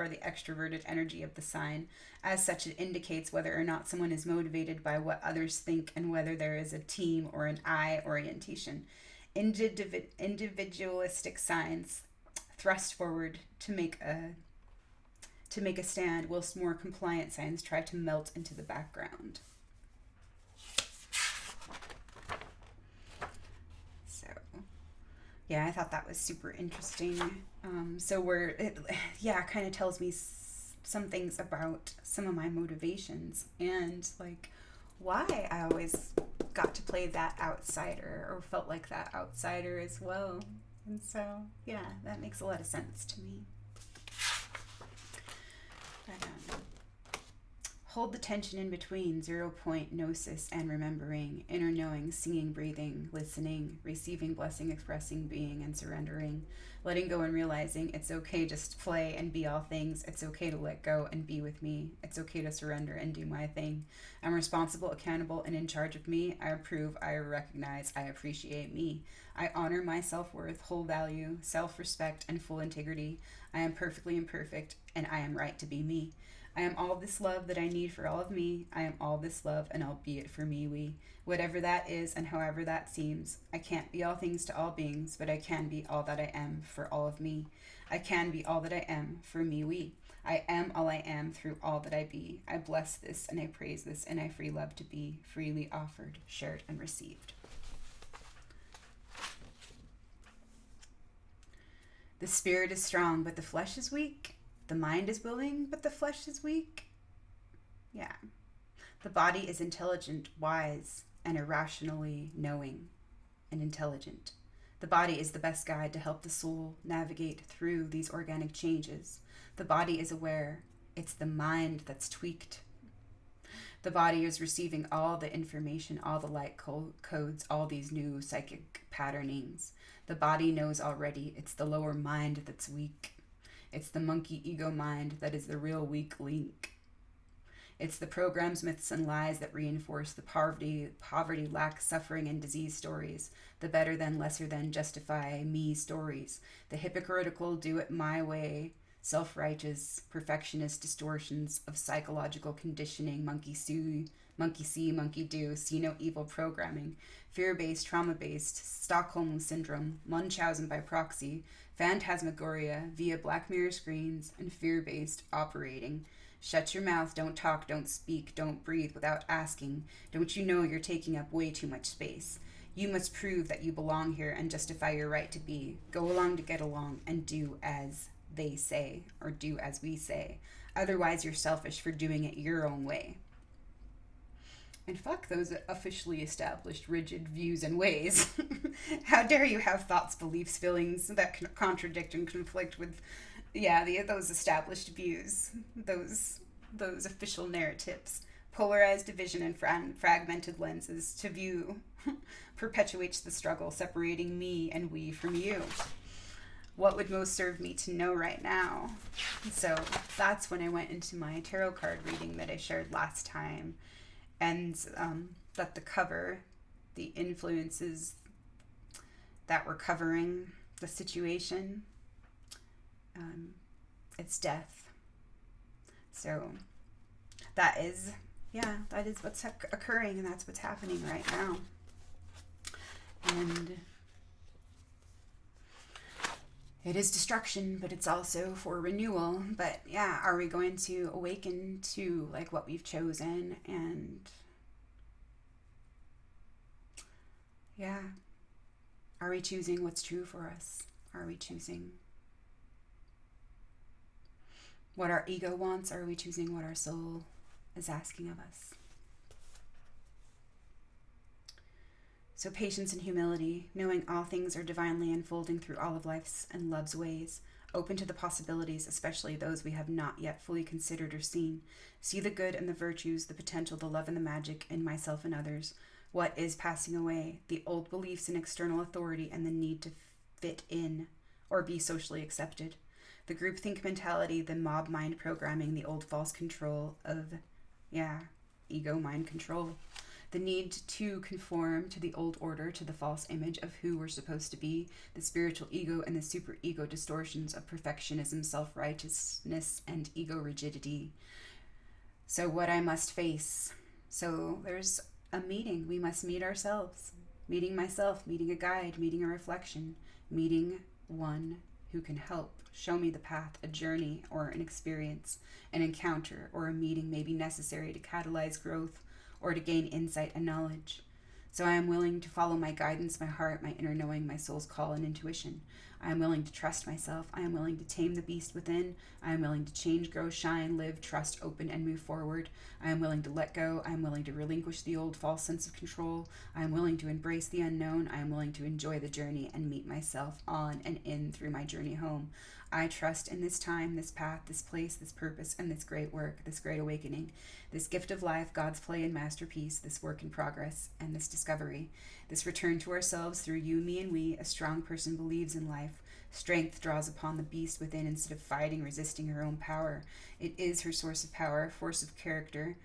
the extroverted energy of the sign. As such, it indicates whether or not someone is motivated by what others think and whether there is a team or an I orientation. Individualistic signs thrust forward to make a stand, whilst more compliant signs try to melt into the background. Yeah, I thought that was super interesting. It kind of tells me some things about some of my motivations and like why I always got to play that outsider or felt like that outsider as well. And so, yeah, that makes a lot of sense to me. But, hold the tension in between 0 point gnosis and remembering, inner knowing, singing, breathing, listening, receiving, blessing, expressing, being, and surrendering, letting go and realizing it's okay just to play and be all things. It's okay to let go and be with me. It's okay to surrender and do my thing. I'm responsible, accountable, and in charge of me. I approve, I recognize, I appreciate me. I honor my self-worth, whole value, self-respect, and full integrity. I am perfectly imperfect, and I am right to be me. I am all this love that I need for all of me. I am all this love, and albeit for me, we. Whatever that is, and however that seems. I can't be all things to all beings, but I can be all that I am for all of me. I can be all that I am for me, we. I am all I am through all that I be. I bless this, and I praise this, and I free love to be, freely offered, shared, and received. The spirit is strong, but the flesh is weak. The mind is willing, but the flesh is weak. Yeah. The body is intelligent, wise, and irrationally knowing and intelligent. The body is the best guide to help the soul navigate through these organic changes. The body is aware. It's the mind that's tweaked. The body is receiving all the information, all the light codes, all these new psychic patternings. The body knows already. It's the lower mind that's weak. It's the monkey ego mind that is the real weak link. It's the programs, myths, and lies that reinforce the poverty, lack, suffering, and disease stories. The better than, lesser than, justify me stories. The hypocritical, do it my way, self-righteous, perfectionist distortions of psychological conditioning, monkey see, monkey do, see no evil programming, fear-based, trauma-based, Stockholm syndrome, Munchausen by proxy, phantasmagoria via Black Mirror screens, and fear-based operating. Shut your mouth, don't talk, don't speak, don't breathe without asking. Don't you know you're taking up way too much space? You must prove that you belong here and justify your right to be. Go along to get along and do as they say, or do as we say. Otherwise, you're selfish for doing it your own way. And fuck those officially established rigid views and ways. How dare you have thoughts, beliefs, feelings that can contradict and conflict with, those established views, those official narratives. Polarized division and fragmented lenses to view perpetuates the struggle, separating me and we from you. What would most serve me to know right now? So that's when I went into my tarot card reading that I shared last time. And that the cover, the influences that were covering the situation, it's death. So that is what's occurring, and that's what's happening right now. And it is destruction, but it's also for renewal. But yeah, are we going to awaken to like what we've chosen and Yeah. Are we choosing what's true for us? Are we choosing what our ego wants? Or are we choosing what our soul is asking of us? So patience and humility, knowing all things are divinely unfolding through all of life's and love's ways, open to the possibilities, especially those we have not yet fully considered or seen. See the good and the virtues, the potential, the love and the magic in myself and others. What is passing away? The old beliefs in external authority and the need to fit in or be socially accepted. The groupthink mentality, the mob mind programming, the old false control of, ego mind control. The need to conform to the old order, to the false image of who we're supposed to be, the spiritual ego and the super ego distortions of perfectionism, self-righteousness, and ego rigidity. So what I must face. So there's a meeting. We must meet ourselves. Meeting myself, meeting a guide, meeting a reflection, meeting one who can help show me the path, a journey or an experience, an encounter or a meeting may be necessary to catalyze growth or to gain insight and knowledge. So I am willing to follow my guidance, my heart, my inner knowing, my soul's call and intuition. I am willing to trust myself. I am willing to tame the beast within. I am willing to change, grow, shine, live, trust, open, and move forward. I am willing to let go. I am willing to relinquish the old false sense of control. I am willing to embrace the unknown. I am willing to enjoy the journey and meet myself on and in through my journey home. I trust in this time, this path, this place, this purpose, and this great work, this great awakening, this gift of life, God's play and masterpiece, this work in progress, and this discovery, this return to ourselves through you, me, and we. A strong person believes in life. Strength draws upon the beast within instead of fighting, resisting her own power. It is her source of power, force of character,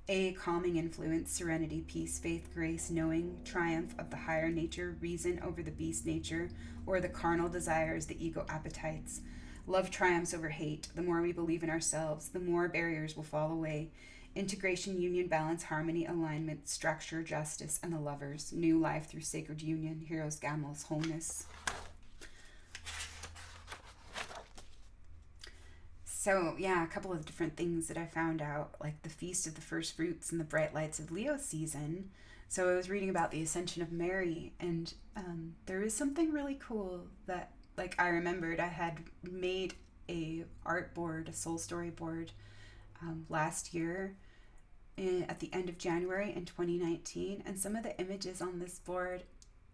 a calming influence, serenity, peace, faith, grace, knowing, triumph of the higher nature, reason over the beast nature, or the carnal desires, the ego appetites. Love triumphs over hate. The more we believe in ourselves, the more barriers will fall away. Integration, union, balance, harmony, alignment, structure, justice, and the lovers. New life through sacred union, heroes, gamels, wholeness. So, a couple of different things that I found out, like the Feast of the First Fruits and the Bright Lights of Leo season. So I was reading about the Ascension of Mary, and there was something really cool that, I remembered I had made a art board, a soul story board, last year at the end of January in 2019, and some of the images on this board,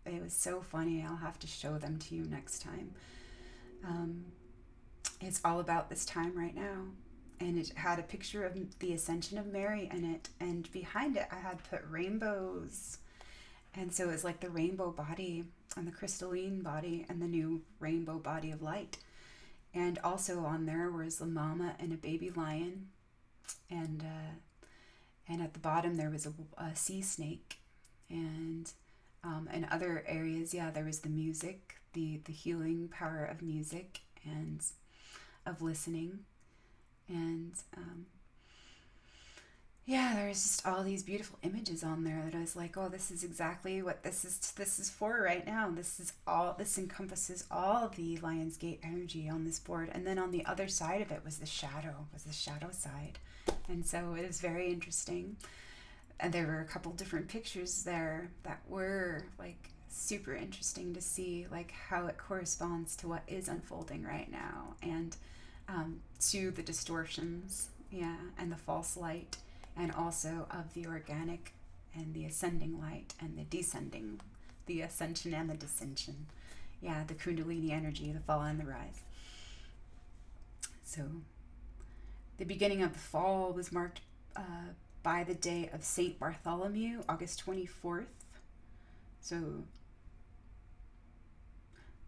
it was so funny. I'll have to show them to you next time. It's all about this time right now, and it had a picture of the Ascension of Mary in it, and behind it I had put rainbows, and so it was like the rainbow body and the crystalline body and the new rainbow body of light. And also on there was a mama and a baby lion, and at the bottom there was a sea snake, and in other areas, there was the music, the healing power of music and of listening, and there's just all these beautiful images on there that I was like, oh, this is exactly what this is for right now. This encompasses all the Lionsgate energy on this board. And then on the other side of it was the shadow side. And so it was very interesting. And there were a couple different pictures there that were super interesting to see, how it corresponds to what is unfolding right now, and to the distortions, and the false light, and also of the organic and the ascending light and the descending, the ascension and the descension. The Kundalini energy, the fall and the rise. So the beginning of the fall was marked by the day of Saint Bartholomew, August 24th. So,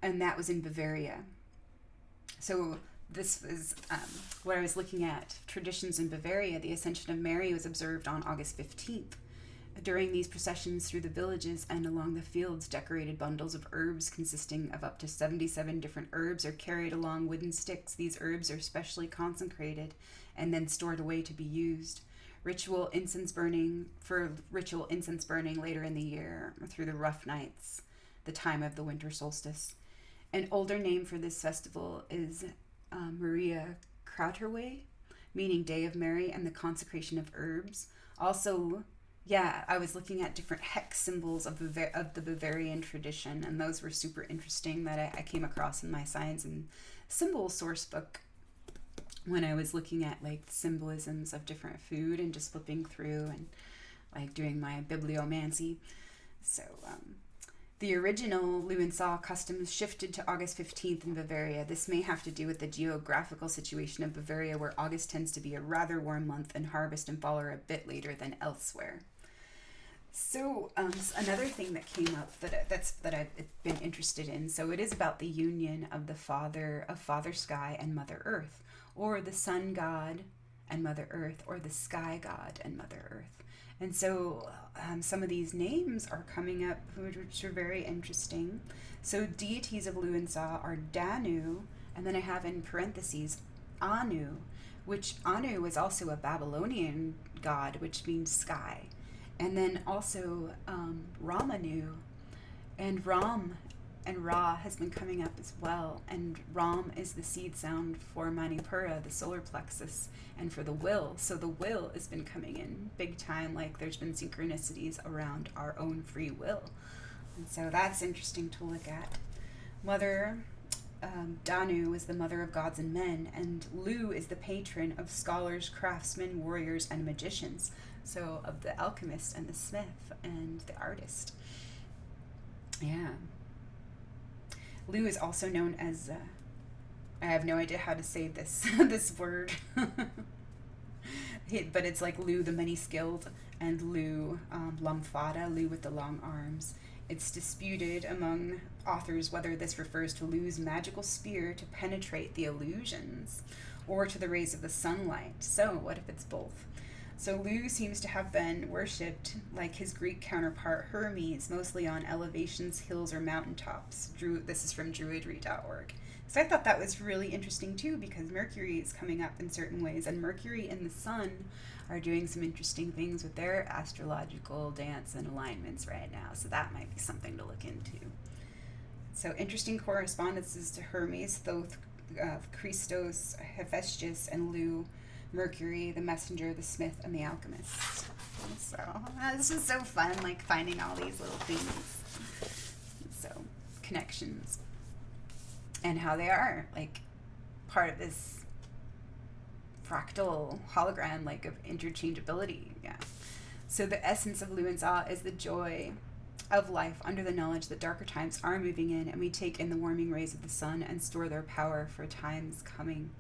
and that was in Bavaria. So this is what I was looking at. Traditions in Bavaria. The Ascension of Mary was observed on August 15th. During these processions through the villages and along the fields, decorated bundles of herbs consisting of up to 77 different herbs are carried along wooden sticks. These herbs are specially consecrated and then stored away to be used. Ritual incense burning later in the year through the rough nights, the time of the winter solstice. An older name for this festival is Maria Kraterway, meaning Day of Mary and the consecration of herbs. Also, Yeah, I was looking at different hex symbols of the Bavarian tradition, and those were super interesting that I came across in my Signs and Symbols source book when I was looking at like the symbolisms of different food and just flipping through and like doing my bibliomancy. So, the original Luensaw customs shifted to August 15th in Bavaria. This may have to do with the geographical situation of Bavaria, where August tends to be a rather warm month and harvest and fall are a bit later than elsewhere. So another thing that came up that I've been interested in. So it is about the union of the Father Sky and Mother Earth, or the Sun God and Mother Earth, or the Sky God and Mother Earth. And so some of these names are coming up, which are very interesting. So deities of Luensaw are Danu, and then I have in parentheses Anu, which Anu was also a Babylonian god, which means sky. And then also Ramanu, and Ram and Ra has been coming up as well. And Ram is the seed sound for Manipura, the solar plexus, and for the will. So the will has been coming in big time, like there's been synchronicities around our own free will. And so that's interesting to look at. Mother Danu is the mother of gods and men, and Lu is the patron of scholars, craftsmen, warriors, and magicians. So of the alchemist and the smith and the artist. Yeah. Lu is also known as, I have no idea how to say this this word, but it's like Lu the many-skilled, and Lu Lamfada, Lu with the long arms. It's disputed among authors whether this refers to Lu's magical spear to penetrate the illusions or to the rays of the sunlight. So what if it's both? So Lu seems to have been worshipped like his Greek counterpart Hermes, mostly on elevations, hills, or mountaintops. This is from druidry.org. So I thought that was really interesting too, because Mercury is coming up in certain ways, and Mercury and the Sun are doing some interesting things with their astrological dance and alignments right now. So that might be something to look into. So interesting correspondences to Hermes, Thoth, Christos, Hephaestus, and Lu, Mercury, the messenger, the smith, and the alchemist. So this is so fun, like finding all these little things. So connections and how they are like part of this fractal hologram, like of interchangeability. Yeah. So the essence of Luensaw is the joy of life under the knowledge that darker times are moving in, and we take in the warming rays of the sun and store their power for times coming.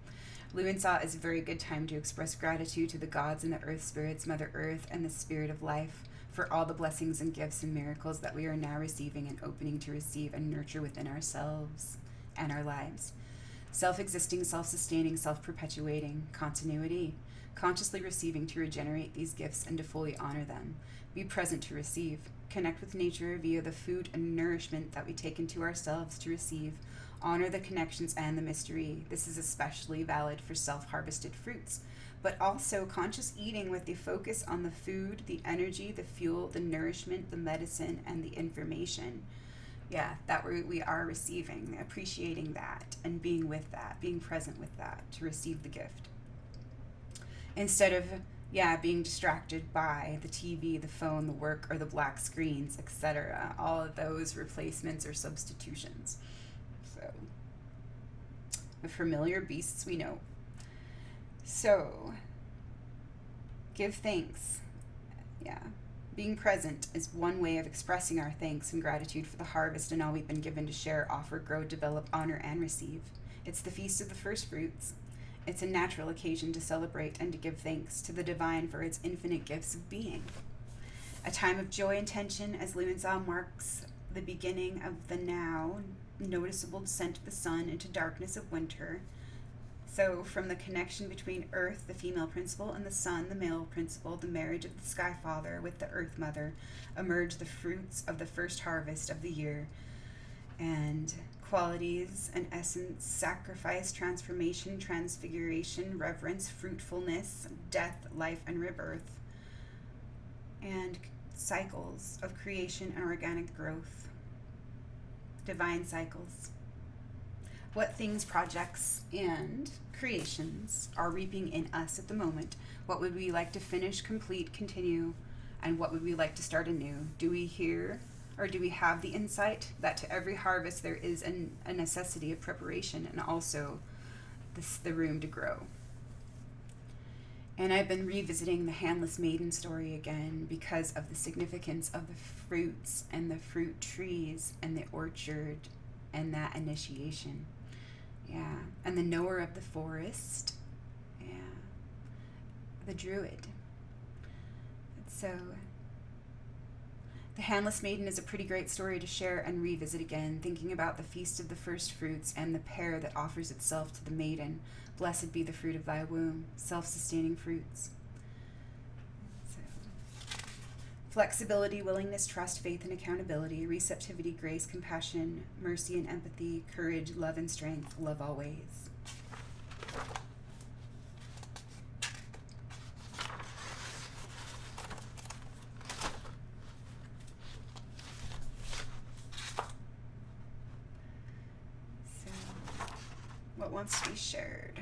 Luensaw is a very good time to express gratitude to the gods and the earth spirits, Mother Earth, and the spirit of life for all the blessings and gifts and miracles that we are now receiving and opening to receive and nurture within ourselves and our lives. Self-existing, self-sustaining, self-perpetuating, continuity, consciously receiving to regenerate these gifts and to fully honor them. Be present to receive. Connect with nature via the food and nourishment that we take into ourselves to receive. Honor the connections and the mystery. This is especially valid for self-harvested fruits, but also conscious eating with the focus on the food, the energy, the fuel, the nourishment, the medicine, and the information. Yeah, that we are receiving, appreciating that, and being with that, being present with that to receive the gift. Instead of, being distracted by the TV, the phone, the work, or the black screens, etc. All of those replacements or substitutions. So, the familiar beasts we know. So, give thanks. Yeah. Being present is one way of expressing our thanks and gratitude for the harvest and all we've been given to share, offer, grow, develop, honor, and receive. It's the Feast of the First Fruits. It's a natural occasion to celebrate and to give thanks to the divine for its infinite gifts of being. A time of joy and tension as Luensaw marks the beginning of the now noticeable descent of the sun into darkness of winter. So from the connection between Earth, the female principle, and the Sun, the male principle, the marriage of the Sky Father with the Earth Mother, emerge the fruits of the first harvest of the year, and qualities and essence, sacrifice, transformation, transfiguration, reverence, fruitfulness, death, life, and rebirth, and cycles of creation and organic growth, divine cycles. What things, projects, and creations are reaping in us at the moment? What would we like to finish, complete, continue, And what would we like to start anew? Do we hear, or do we have the insight that to every harvest there is a necessity of preparation and also the room to grow? And I've been revisiting the handless maiden story again because of the significance of the fruits and the fruit trees and the orchard and that initiation. Yeah. And the knower of the forest. Yeah. The druid. So, the handless maiden is a pretty great story to share and revisit again, thinking about the feast of the first fruits and the pear that offers itself to the maiden. Blessed be the fruit of thy womb, self-sustaining fruits. So, flexibility, willingness, trust, faith, and accountability, receptivity, grace, compassion, mercy, and empathy, courage, love, and strength, love always. What wants to be shared?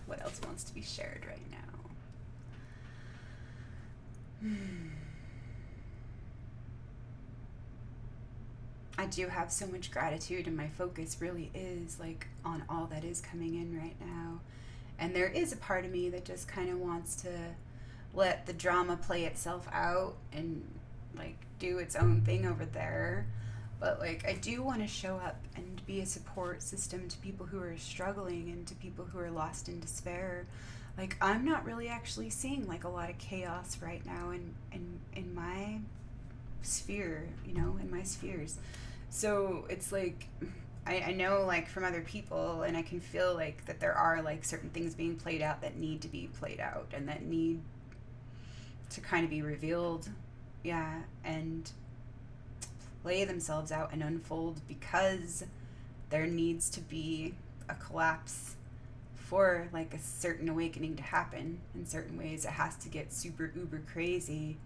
What else wants to be shared right now? I do have so much gratitude, and my focus really is like on all that is coming in right now. And there is a part of me that just kind of wants to let the drama play itself out and like do its own thing over there. But like I do want to show up and be a support system to people who are struggling and to people who are lost in despair. Like I'm not really actually seeing like a lot of chaos right now in my sphere, you know, in my spheres. So it's like I know like from other people, and I can feel like that there are like certain things being played out that need to be played out and that need to kind of be revealed. Yeah, and play themselves out and unfold because there needs to be a collapse for like a certain awakening to happen. In certain ways it has to get super uber crazy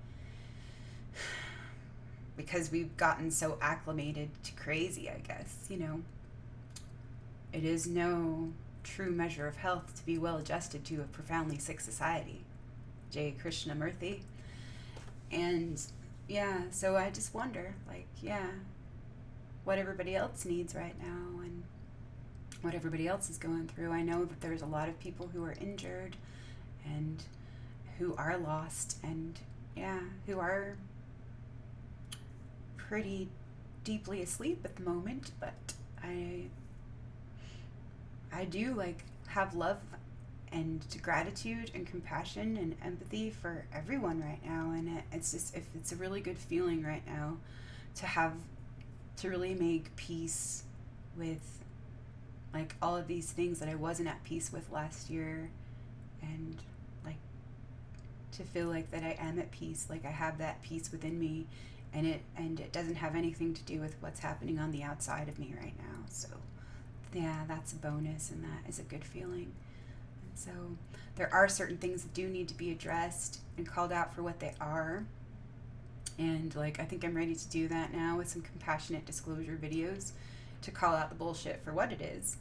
because we've gotten so acclimated to crazy, I guess, you know. It is no true measure of health to be well adjusted to a profoundly sick society. J. Krishnamurti. And yeah, so I just wonder, like, yeah, what everybody else needs right now and what everybody else is going through. I know that there's a lot of people who are injured and who are lost and, yeah, who are pretty deeply asleep at the moment, but I do, like, have love and gratitude and compassion and empathy for everyone right now, and it's a really good feeling right now to really make peace with like all of these things that I wasn't at peace with last year, and like to feel like that I am at peace, like I have that peace within me, and it doesn't have anything to do with what's happening on the outside of me right now. So yeah, that's a bonus, and that is a good feeling. So there are certain things that do need to be addressed and called out for what they are. And like I think I'm ready to do that now with some compassionate disclosure videos to call out the bullshit for what it is.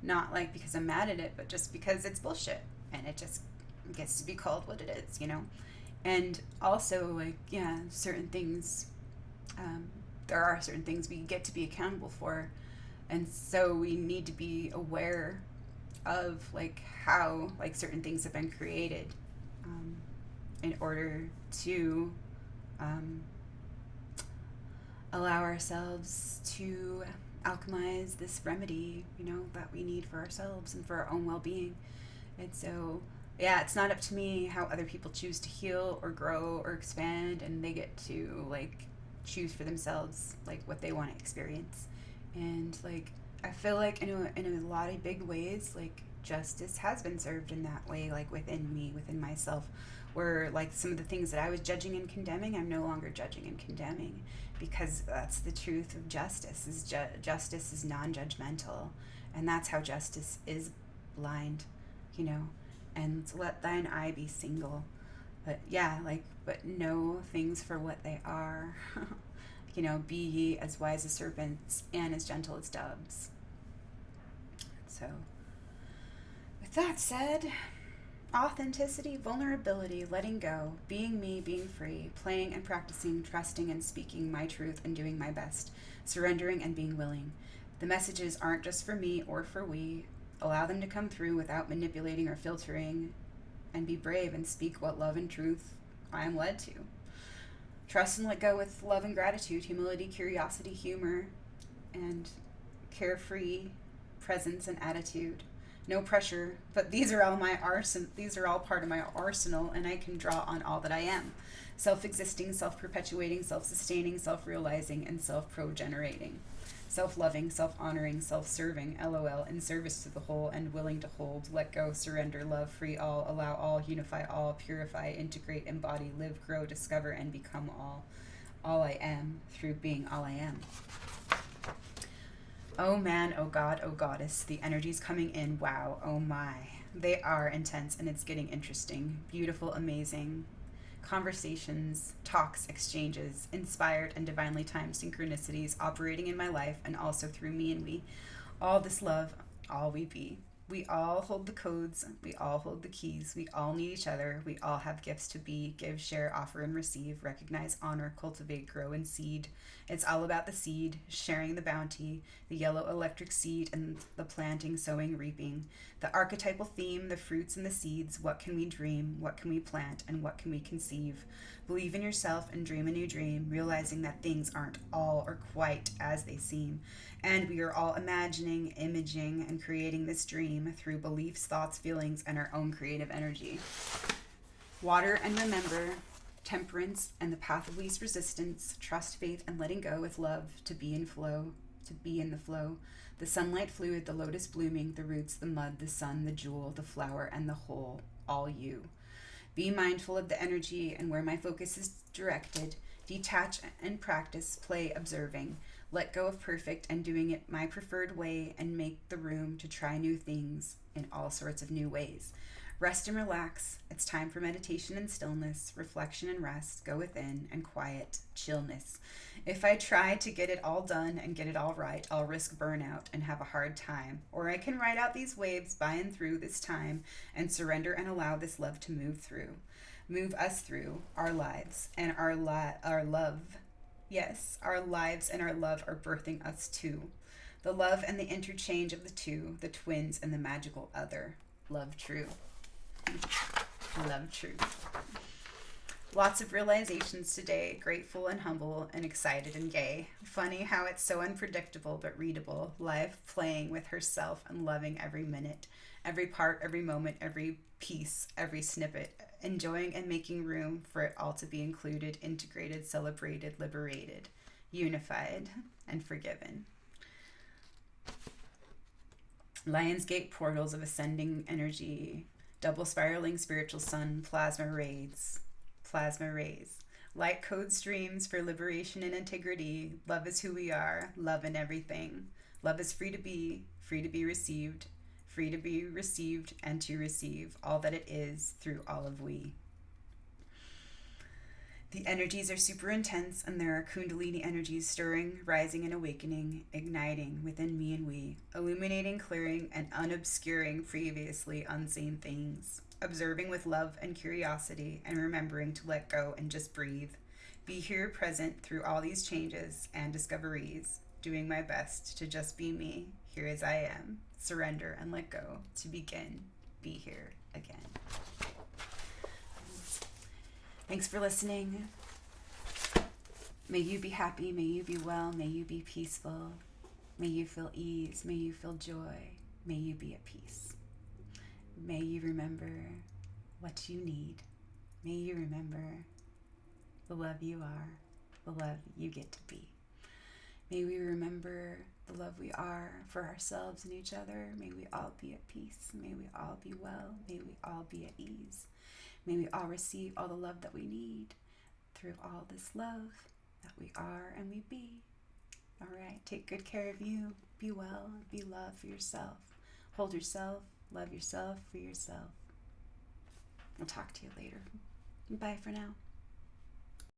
Not like because I'm mad at it, but just because it's bullshit and it just gets to be called what it is, you know? And also like, yeah, certain things, there are certain things we get to be accountable for. And so we need to be aware of like how like certain things have been created in order to allow ourselves to alchemize this remedy, you know, that we need for ourselves and for our own well-being. And so yeah, it's not up to me how other people choose to heal or grow or expand, and they get to like choose for themselves like what they want to experience. And like I feel like in a lot of big ways, like justice has been served in that way, like within me, within myself, where like some of the things that I was judging and condemning, I'm no longer judging and condemning, because that's the truth of justice. Is justice is non-judgmental, and that's how justice is blind, you know. And let thine eye be single, but yeah, like but know things for what they are. You know, be ye as wise as serpents and as gentle as doves. So, with that said, Authenticity, vulnerability, letting go, being me, being free, playing and practicing, trusting and speaking my truth and doing my best, surrendering and being willing. The messages aren't just for me or for we. Allow them to come through without manipulating or filtering, and be brave and speak what love and truth I am led to. Trust and let go with love and gratitude, humility, curiosity, humor, and carefree presence and attitude. No pressure, but these are all my arsenal. These are all part of my arsenal, and I can draw on all that I am: self-existing, self-perpetuating, self-sustaining, self-realizing, and self-progenerating. Self-loving, self-honoring, self-serving, LOL, in service to the whole and willing to hold, let go, surrender, love, free all, allow all, unify all, purify, integrate, embody, live, grow, discover, and become all. All I am through being all I am. Oh man, oh God, oh goddess, the energy's coming in. Wow, oh my. They are intense and it's getting interesting. Beautiful, amazing. Conversations, talks, exchanges, inspired and divinely timed synchronicities operating in my life and also through me and we. All this love, all we be. We all hold the codes. We all hold the keys. We all need each other. We all have gifts to be, give, share, offer, and receive, recognize, honor, cultivate, grow, and seed. It's all about the seed, sharing the bounty, the yellow electric seed, and the planting, sowing, reaping. The archetypal theme, the fruits and the seeds. What can we dream? What can we plant? And what can we conceive? Believe in yourself and dream a new dream, realizing that things aren't all or quite as they seem. And we are all imagining, imaging, and creating this dream through beliefs, thoughts, feelings, and our own creative energy. Water and remember, temperance and the path of least resistance, trust, faith, and letting go with love to be in flow, to be in the flow. The sunlight fluid, the lotus blooming, the roots, the mud, the sun, the jewel, the flower, and the whole, all you. Be mindful of the energy and where my focus is directed. Detach and practice, play observing. Let go of perfect and doing it my preferred way and make the room to try new things in all sorts of new ways. Rest and relax. It's time for meditation and stillness, reflection and rest, go within, and quiet, chillness. If I try to get it all done and get it all right, I'll risk burnout and have a hard time. Or I can ride out these waves by and through this time and surrender and allow this love to move us through our lives and our love. Yes, our lives and our love are birthing us too. The love and the interchange of the two, the twins and the magical other. Love true. Love true. Lots of realizations today, grateful and humble and excited and gay. Funny how it's so unpredictable but readable. Life playing with herself and loving every minute, every part, every moment, every piece, every snippet. Enjoying and making room for it all to be included, integrated, celebrated, liberated, unified, and forgiven. Lionsgate portals of ascending energy, double spiraling spiritual sun, plasma rays. Light code streams for liberation and integrity. Love is who we are, love in everything. Love is free to be received, and to receive all that it is through all of we. The energies are super intense, and there are kundalini energies stirring, rising, and awakening, igniting within me and we, illuminating, clearing, and unobscuring previously unseen things. Observing with love and curiosity, and remembering to let go and just breathe. Be here present through all these changes and discoveries, doing my best to just be me, here as I am, surrender and let go, to begin, be here again. Thanks for listening. May you be happy, may you be well, may you be peaceful, may you feel ease, may you feel joy, may you be at peace. May you remember what you need. May you remember the love you are, the love you get to be. May we remember the love we are for ourselves and each other. May we all be at peace. May we all be well. May we all be at ease. May we all receive all the love that we need through all this love that we are and we be. All right, take good care of you. Be well, be love for yourself. Hold yourself, love yourself for yourself. I'll talk to you later. Bye for now.